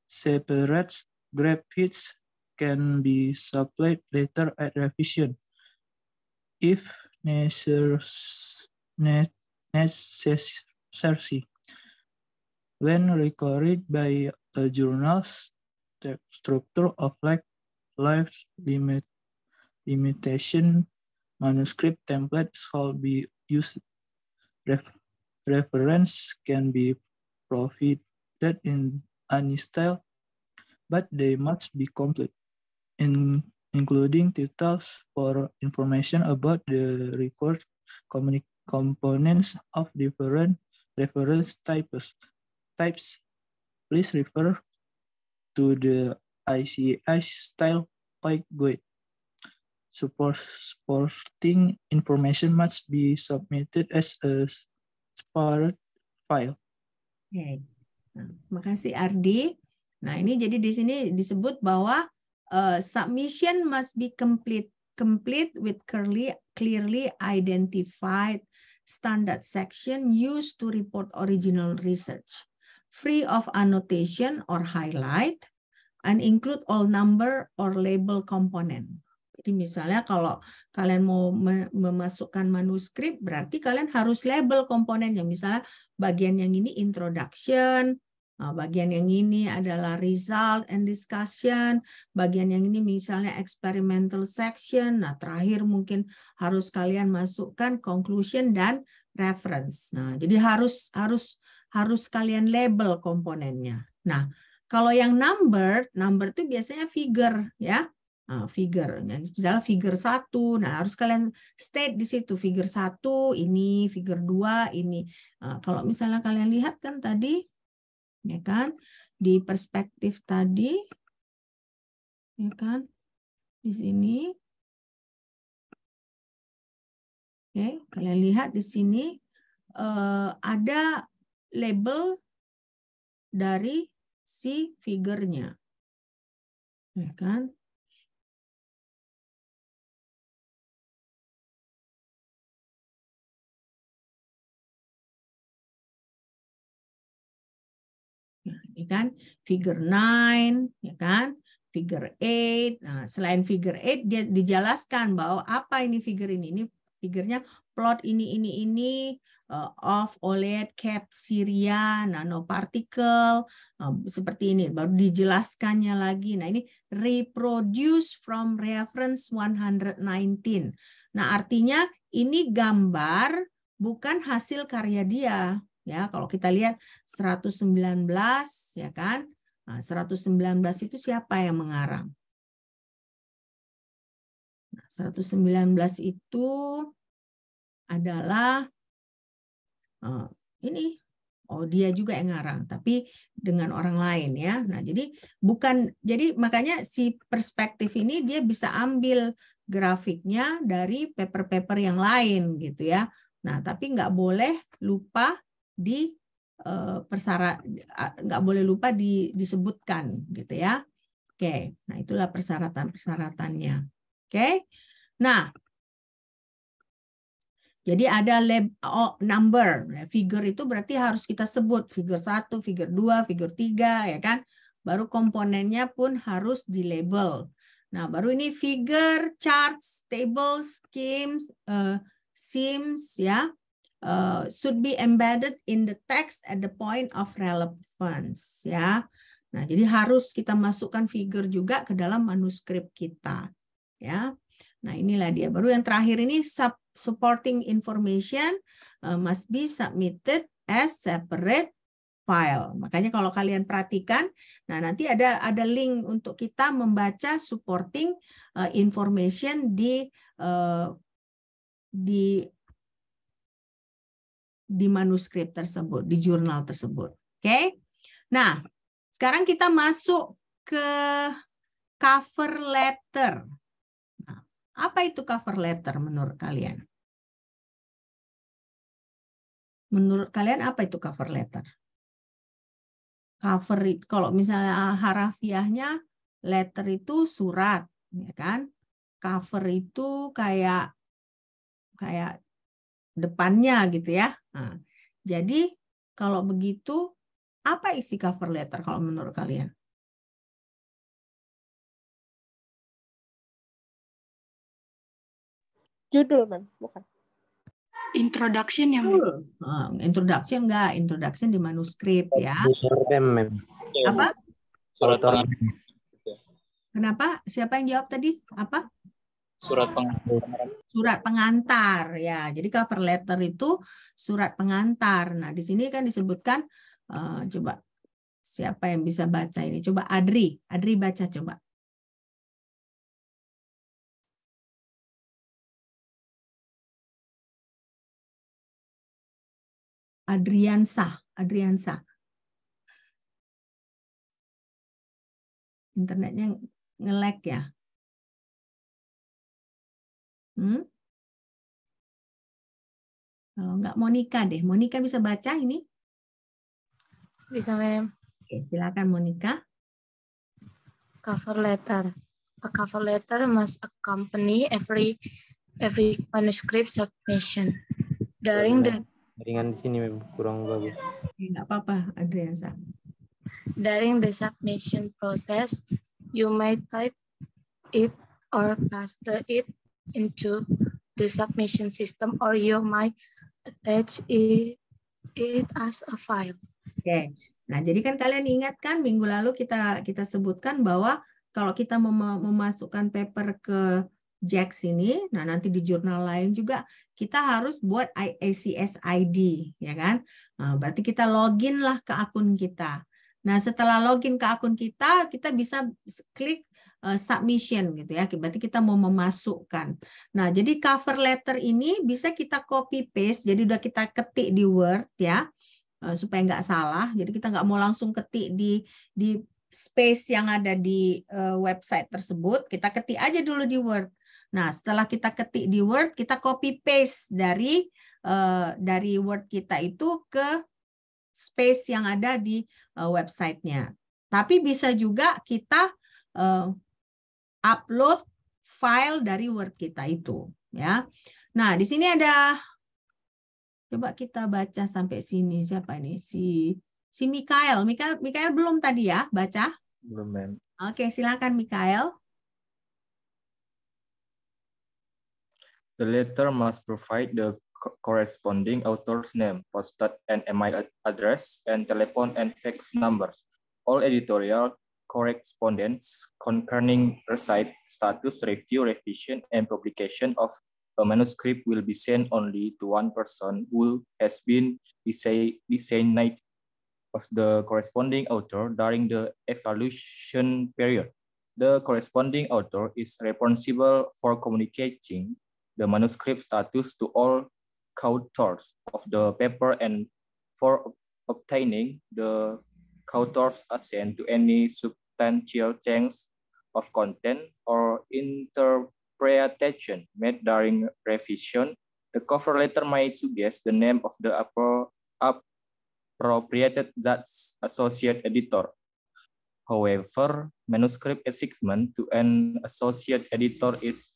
Separate graphics can be supplied later at revision if necessary. When recorded by a journal, the structure of life limitation manuscript template shall be used. Reference can be provided in any style, but they must be complete, including titles for information about the record components of different reference types. Please refer to the ICI style guide. Supporting information must be submitted as a separate file. Oke. Nah, terima kasih Ardi. Nah, ini jadi di sini disebut bahwa submission must be complete with clearly identified standard section used to report original research, free of annotation or highlight, and include all number or label component. Jadi misalnya kalau kalian mau memasukkan manuskrip, berarti kalian harus label komponennya. Misalnya bagian yang ini introduction, bagian yang ini adalah result and discussion, bagian yang ini misalnya experimental section, nah terakhir mungkin harus kalian masukkan conclusion dan reference. Nah, jadi harus kalian label komponennya. Nah, kalau yang number itu biasanya figure ya. Figure, misalnya figure 1, nah harus kalian state di situ figure 1 ini, figure 2 ini. Kalau misalnya kalian lihat kan tadi, ya kan, di perspektif tadi, ya kan, di sini, Oke, kalian lihat di sini ada label dari si figurnya, ya kan? Nah, ini kan figure 9, ya kan? Figure 8. Nah, selain figure 8 dia dijelaskan bahwa apa ini figure ini. Ini figurnya plot ini of OLED cap Syria nanoparticle seperti ini, baru dijelaskannya lagi. Nah, ini reproduce from reference 119. Nah, artinya ini gambar bukan hasil karya dia. Ya, kalau kita lihat 119, ya kan? Nah, 119 itu siapa yang mengarang? Nah, 119 itu adalah ini. Oh, dia juga yang ngarang, tapi dengan orang lain ya. Nah, jadi makanya si perspektif ini dia bisa ambil grafiknya dari paper-paper yang lain gitu ya. Nah, tapi nggak boleh lupa nggak boleh lupa disebutkan gitu ya. Oke, nah itulah persyaratan-persyaratannya. Oke, nah jadi ada number, figure itu berarti harus kita sebut figure 1, figure 2, figure 3 ya kan. Baru komponennya pun harus di label. Nah, baru ini figure, charts, tables, schemes, seams ya. Should be embedded in the text at the point of relevance ya. Nah, jadi harus kita masukkan figure juga ke dalam manuskrip kita ya. Nah, inilah dia. Baru yang terakhir ini supporting information must be submitted as separate file. Makanya kalau kalian perhatikan, nah nanti ada link untuk kita membaca supporting information di manuskrip tersebut, di jurnal tersebut. Oke? Nah, sekarang kita masuk ke cover letter. Nah, apa itu cover letter menurut kalian? Menurut kalian apa itu cover letter? Cover kalau misalnya harafiahnya letter itu surat, ya kan? Cover itu kayak depannya gitu ya. Nah, jadi kalau begitu apa isi cover letter kalau menurut kalian? Judul, Mem, bukan? Introduction ya, Mem? Introduction enggak, introduction di manuskrip ya. Apa? Surat pengantar. Kenapa? Siapa yang jawab tadi? Apa? Surat pengantar. Surat pengantar ya. Jadi cover letter itu surat pengantar. Nah, di sini kan disebutkan coba siapa yang bisa baca ini? Coba Adri baca coba. Adriansa. Internetnya nge-lag ya. Kalau enggak Monica deh. Monica bisa baca ini? Bisa, Mem. Oke, silakan Monica. Cover letter. A cover letter must accompany every manuscript submission. Jaringan di sini memang kurang bagus. Enggak apa-apa, Adriansa. During the submission process, you may type it or paste it into the submission system, or you might attach it as a file. Oke. Nah, jadi kan kalian ingat kan minggu lalu kita sebutkan bahwa kalau kita memasukkan paper ke JAX ini, nah nanti di jurnal lain juga kita harus buat ACS ID, ya kan? Nah, berarti kita login lah ke akun kita. Nah, setelah login ke akun kita bisa klik submission gitu ya. Berarti kita mau memasukkan. Nah, jadi cover letter ini bisa kita copy paste. Jadi udah kita ketik di Word ya, supaya nggak salah. Jadi kita nggak mau langsung ketik di space yang ada di website tersebut. Kita ketik aja dulu di Word. Nah, setelah kita ketik di Word, kita copy paste dari Word kita itu ke space yang ada di websitenya. Tapi bisa juga kita upload file dari Word kita itu, ya. Nah, di sini ada, coba kita baca sampai sini. Siapa ini? Si Mikael. Mikael belum tadi ya baca? Belum, Ma'am. Oke, silakan Mikael. The letter must provide the corresponding author's name, posted and email address, and telephone and fax numbers. All editorial correspondence concerning recite, status, review, revision, and publication of a manuscript will be sent only to one person who has been designated of the corresponding author during the evaluation period. The corresponding author is responsible for communicating the manuscript status to all co-authors of the paper and for obtaining the co-author's assent to any substantial change of content or interpretation made during revision. The cover letter may suggest the name of the appropriate associate editor. However, manuscript assignment to an associate editor is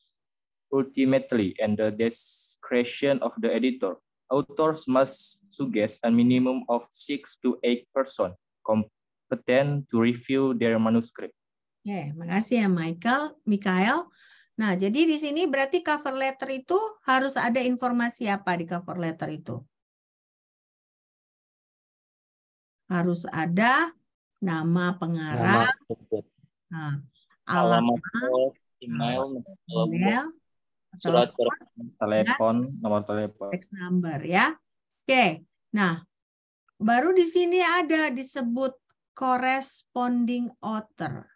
ultimately in the discretion of the editor. Authors must suggest a minimum of 6 to 8 persons competent to review their manuscript. Oke, makasih ya Mikael. Nah, jadi di sini berarti cover letter itu harus ada informasi apa di cover letter itu? Harus ada nama pengarang, alamat, email, surat telepon, nomor telepon, fax number ya. Oke. Nah, baru di sini ada disebut corresponding author.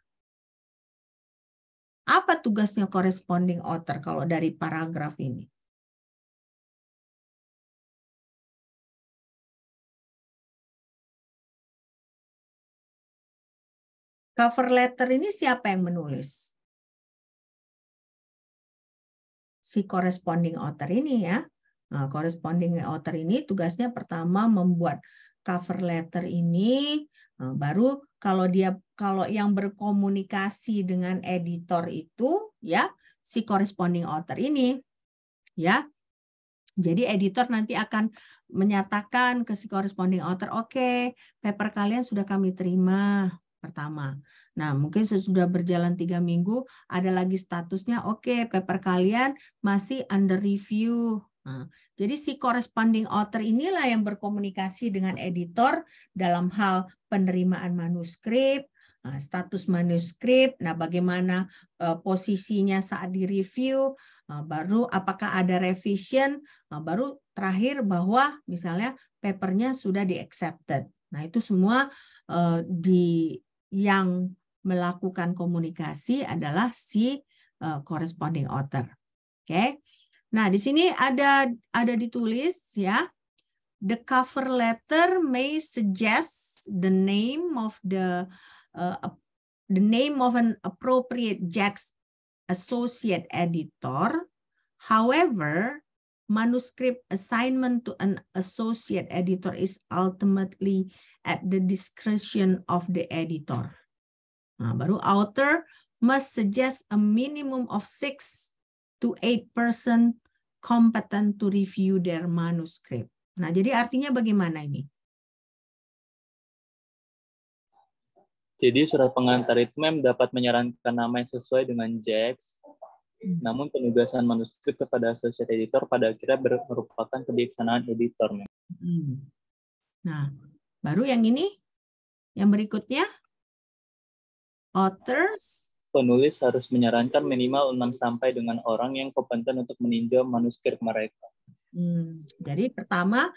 Apa tugasnya corresponding author kalau dari paragraf ini? Cover letter ini siapa yang menulis? Si corresponding author ini ya. Nah, corresponding author ini tugasnya pertama membuat cover letter ini, baru kalau yang berkomunikasi dengan editor itu ya si corresponding author ini ya. Jadi editor nanti akan menyatakan ke si corresponding author, oke, paper kalian sudah kami terima pertama. Nah, mungkin sesudah berjalan 3 minggu, ada lagi statusnya, oke, paper kalian masih under review. Nah, jadi si corresponding author inilah yang berkomunikasi dengan editor dalam hal penerimaan manuskrip, status manuskrip, nah bagaimana posisinya saat di-review, baru apakah ada revision, baru terakhir bahwa misalnya papernya sudah di-accepted. Nah, itu semua yang melakukan komunikasi adalah si corresponding author. Oke. Nah, di sini ada ditulis ya. The cover letter may suggest the name of an appropriate JACS associate editor. However, manuscript assignment to an associate editor is ultimately at the discretion of the editor. Nah, baru author must suggest a minimum of 6 to 8 person competent to review their manuscript. Nah, jadi artinya bagaimana ini? Jadi surat pengantar itu dapat menyarankan nama yang sesuai dengan JACS. Namun penugasan manuskrip kepada associate editor pada akhirnya merupakan kebijaksanaan editor. Nah, baru yang ini, yang berikutnya, authors. Penulis harus menyarankan minimal 6 sampai dengan orang yang kompeten untuk meninjau manuskrip mereka. Jadi pertama,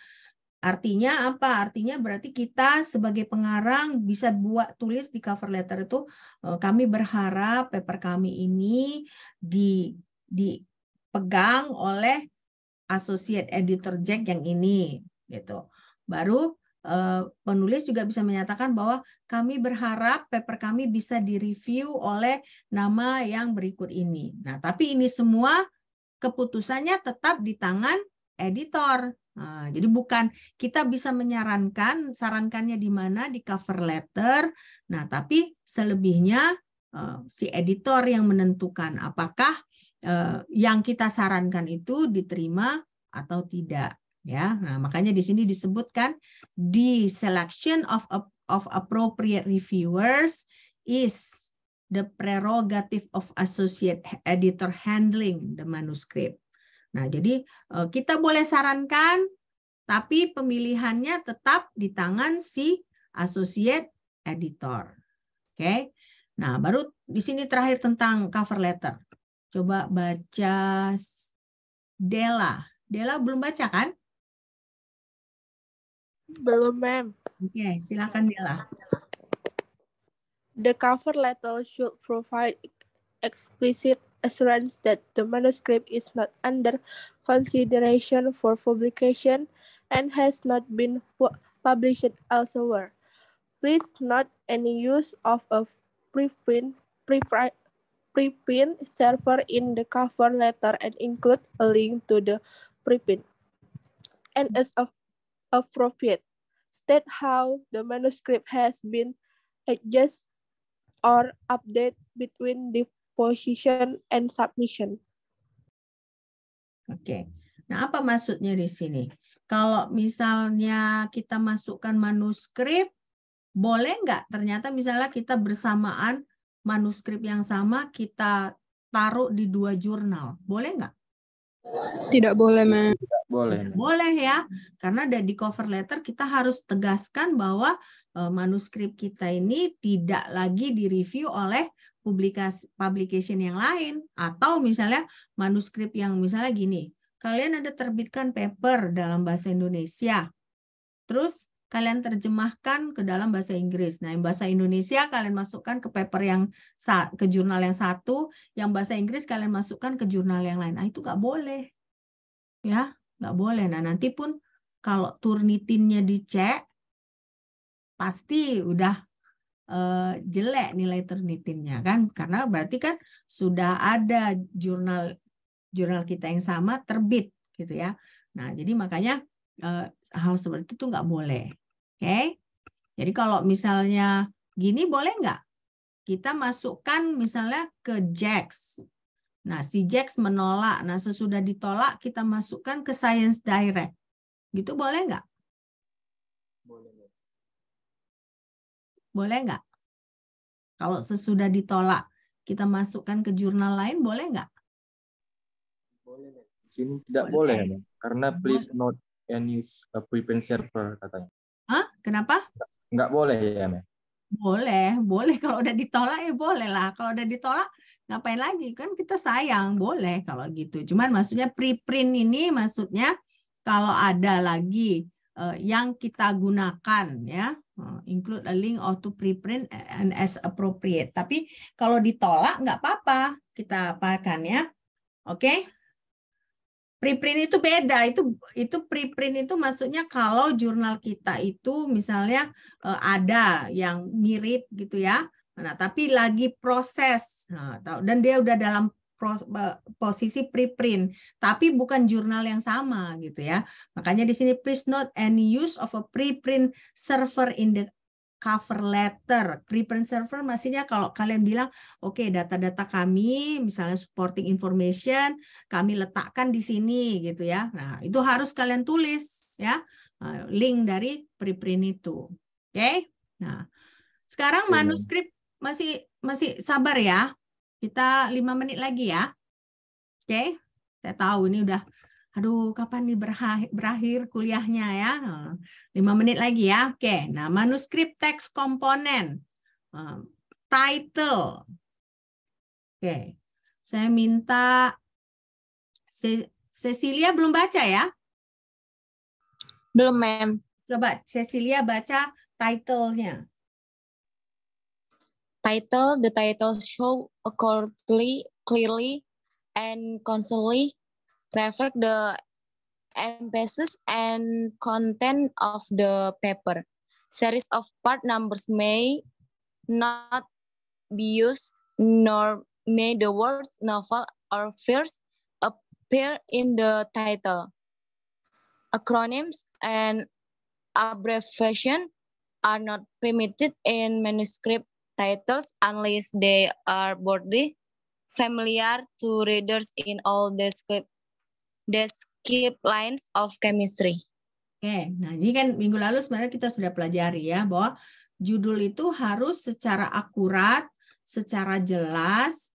artinya apa? Artinya berarti kita sebagai pengarang bisa tulis di cover letter itu, kami berharap paper kami ini dipegang oleh associate editor JACS yang ini, gitu. Baru penulis juga bisa menyatakan bahwa kami berharap paper kami bisa direview oleh nama yang berikut ini. Nah, tapi ini semua keputusannya tetap di tangan editor. Nah, jadi bukan kita bisa menyarankan, sarankannya di mana di cover letter. Nah, tapi selebihnya si editor yang menentukan apakah yang kita sarankan itu diterima atau tidak. Ya, nah makanya di sini disebutkan the selection of appropriate reviewers is the prerogative of associate editor handling the manuscript. Nah, jadi kita boleh sarankan, tapi pemilihannya tetap di tangan si associate editor. Oke. Nah, baru di sini terakhir tentang cover letter. Coba baca Della. Della belum baca kan? Belum, ma'am. Oke, silakan Della. The cover letter should provide explicit assurance that the manuscript is not under consideration for publication and has not been published elsewhere. Please note any use of a preprint server in the cover letter and include a link to the preprint. And as appropriate, state how the manuscript has been adjusted or updated between the position and submission. Oke. Nah, apa maksudnya di sini? Kalau misalnya kita masukkan manuskrip, boleh nggak ternyata misalnya kita bersamaan manuskrip yang sama kita taruh di 2 jurnal. Boleh nggak? Tidak boleh, ma'am. Tidak boleh. Boleh ya. Karena di cover letter kita harus tegaskan bahwa manuskrip kita ini tidak lagi direview oleh publication yang lain, atau misalnya manuskrip yang misalnya gini, kalian ada terbitkan paper dalam bahasa Indonesia, terus kalian terjemahkan ke dalam bahasa Inggris. Nah, yang bahasa Indonesia kalian masukkan ke paper yang ke jurnal yang satu, yang bahasa Inggris kalian masukkan ke jurnal yang lain. Nah, itu nggak boleh, ya, nggak boleh. Nah, nanti pun kalau Turnitinnya dicek, pasti udah jelek nilai Turnitinnya kan, karena berarti kan sudah ada jurnal kita yang sama terbit gitu ya. Nah, jadi makanya hal seperti itu nggak boleh. Oke. Jadi kalau misalnya gini boleh nggak? Kita masukkan misalnya ke JAX. Nah, si JAX menolak. Nah, sesudah ditolak kita masukkan ke Science Direct. Gitu boleh nggak? Boleh. Boleh nggak? Kalau sesudah ditolak, kita masukkan ke jurnal lain, boleh nggak? Boleh. Sini tidak boleh, karena please note and use a preprint server katanya. Hah? Kenapa? Nggak boleh ya, Mem? Boleh. Kalau udah ditolak ya boleh lah. Kalau udah ditolak, ngapain lagi? Kan kita sayang, boleh kalau gitu. Cuman maksudnya preprint ini maksudnya kalau ada lagi yang kita gunakan ya, include a link or to preprint and as appropriate. Tapi kalau ditolak nggak apa-apa, kita apakan ya. Oke? Preprint itu beda. Itu preprint itu maksudnya kalau jurnal kita itu misalnya ada yang mirip gitu ya. Nah, tapi lagi proses. Nah, dan dia udah dalam posisi preprint, tapi bukan jurnal yang sama gitu ya. Makanya di sini please note any use of a preprint server in the cover letter. Preprint server maksudnya kalau kalian bilang, oke, data-data kami, misalnya supporting information, kami letakkan di sini gitu ya. Nah, itu harus kalian tulis ya, link dari preprint itu. Oke. Nah, sekarang manuskrip masih sabar ya. Kita 5 menit lagi ya. Oke. Saya tahu ini udah, aduh kapan nih berakhir kuliahnya ya. 5 menit lagi ya. Oke. Nah, manuskrip teks komponen. Title. Oke. Saya minta Cecilia belum baca ya? Belum, Ma'am. Coba Cecilia baca title-nya. The title show accordingly, clearly and concisely reflect the emphasis and content of the paper. Series of part numbers may not be used, nor may the words novel or verse appear in the title. Acronyms and abbreviations are not permitted in manuscript titles unless they are broadly familiar to readers in all descriptive lines of chemistry. Oke, nah ini kan minggu lalu sebenarnya kita sudah pelajari ya bahwa judul itu harus secara akurat, secara jelas,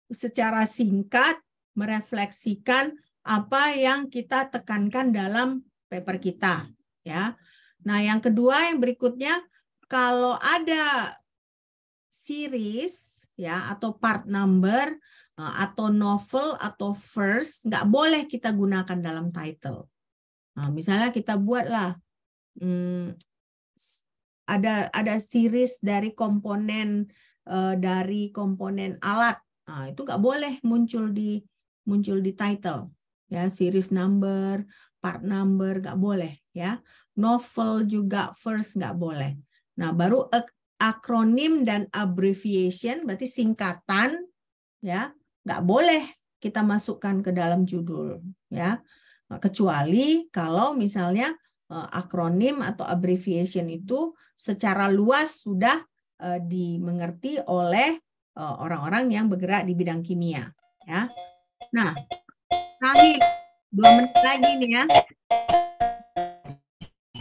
secara singkat merefleksikan apa yang kita tekankan dalam paper kita ya. Nah, yang kedua yang berikutnya kalau ada series ya atau part number atau novel atau verse nggak boleh kita gunakan dalam title. Nah, misalnya kita buatlah ada series dari komponen alat, nah, itu nggak boleh muncul di title ya, series number, part number nggak boleh ya, novel juga verse nggak boleh. Nah baru akronim dan abbreviation berarti singkatan ya nggak boleh kita masukkan ke dalam judul ya. Kecuali kalau misalnya akronim atau abbreviation itu secara luas sudah dimengerti oleh orang-orang yang bergerak di bidang kimia. Ya. Nah, terakhir 2 menit lagi nih ya.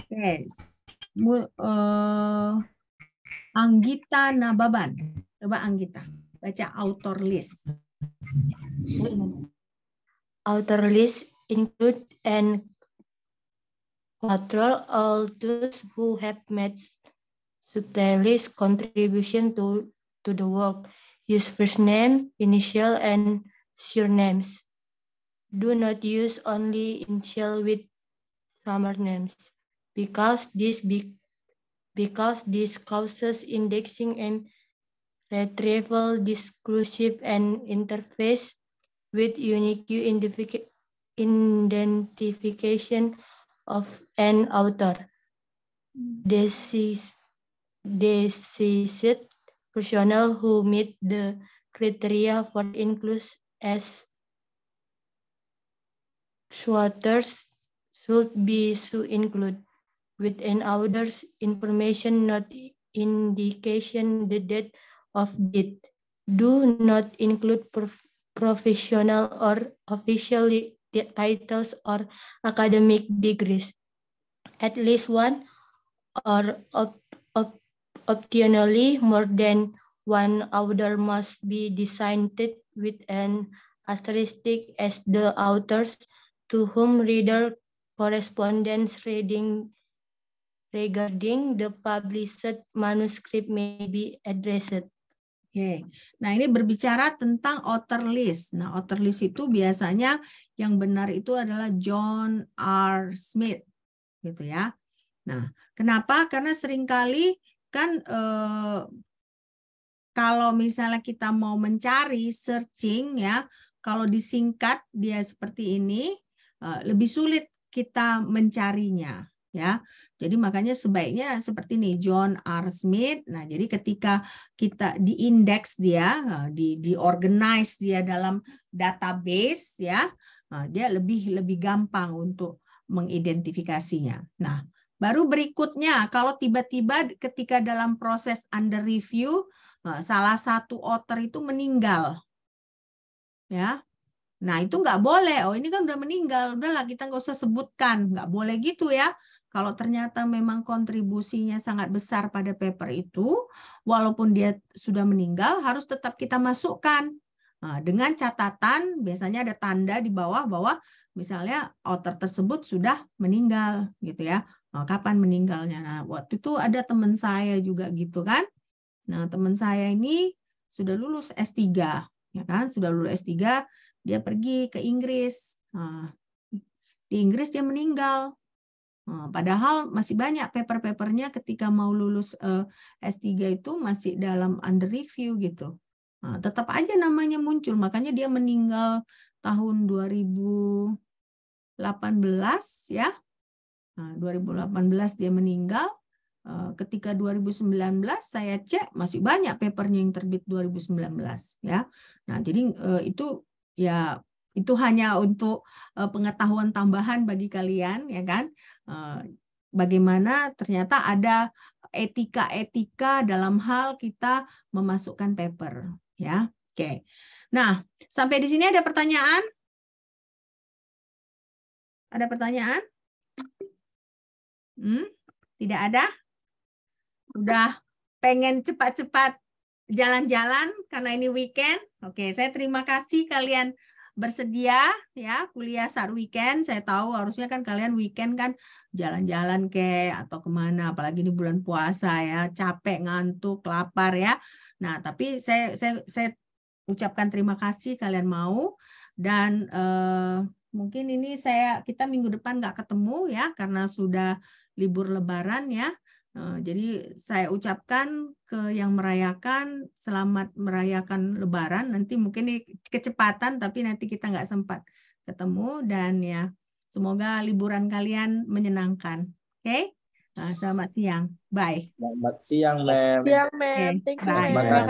Yes. Anggita Nababan. Coba Anggita, baca author list. Author list include and control all those who have made substantial contribution to the work. Use first name, initial, and surnames. Do not use only initial with surnames because this causes indexing and retrieval disclosure and interface with unique identification of an author. Deceased personnel who meet the criteria for inclusion as authors should be included with an author's information, not indication the date of death. Do not include professional or official titles or academic degrees. At least one or optionally more than one author must be designated with an asterisk as the authors to whom reader correspondence reading regarding the published manuscript may be addressed. Oke, nah ini berbicara tentang author list. Nah, author list itu biasanya yang benar itu adalah John R. Smith, gitu ya. Nah, kenapa? Karena seringkali kan kalau misalnya kita mau mencari searching ya, kalau disingkat dia seperti ini lebih sulit kita mencarinya. Ya, jadi makanya sebaiknya seperti ini John R. Smith. Nah, jadi ketika kita diindeks dia, diorganize dia dalam database ya, dia lebih gampang untuk mengidentifikasinya. Nah, baru berikutnya kalau tiba-tiba ketika dalam proses under review salah satu author itu meninggal, ya. Nah, itu nggak boleh. Oh, ini kan udah meninggal, udahlah kita nggak usah sebutkan, nggak boleh gitu ya. Kalau ternyata memang kontribusinya sangat besar pada paper itu, walaupun dia sudah meninggal, harus tetap kita masukkan. Nah, dengan catatan, biasanya ada tanda di bawah bahwa misalnya author tersebut sudah meninggal, gitu ya. Nah, kapan meninggalnya? Nah, waktu itu ada teman saya juga gitu kan. Nah, teman saya ini sudah lulus S3, ya kan? Sudah lulus S3, dia pergi ke Inggris. Nah, di Inggris dia meninggal. Padahal masih banyak paper-papernya ketika mau lulus S3 itu masih dalam under review gitu. Nah, tetap aja namanya muncul, makanya dia meninggal tahun 2000 ya. Nah, 2018 dia meninggal. Ketika 2019 saya cek masih banyak papernya yang terbit 2019 ya. Nah, jadi itu ya itu hanya untuk pengetahuan tambahan bagi kalian ya kan. Bagaimana ternyata ada etika-etika dalam hal kita memasukkan paper ya. Oke. Nah, sampai di sini ada pertanyaan? Ada pertanyaan? Tidak ada? Udah pengen cepat-cepat jalan-jalan karena ini weekend. Oke, saya terima kasih kalian bersedia ya kuliah saat weekend. Saya tahu harusnya kan kalian weekend kan jalan-jalan atau kemana, apalagi ini bulan puasa ya, capek, ngantuk, lapar ya. Nah, tapi saya ucapkan terima kasih kalian mau, dan mungkin ini kita minggu depan nggak ketemu ya karena sudah libur Lebaran ya. Jadi saya ucapkan ke yang merayakan selamat merayakan Lebaran. Nanti mungkin ini kecepatan tapi nanti kita nggak sempat ketemu, dan ya semoga liburan kalian menyenangkan. Oke? Selamat siang. Bye. Selamat siang, Mem. Siang, Mem. Thank you, Bye. Mem.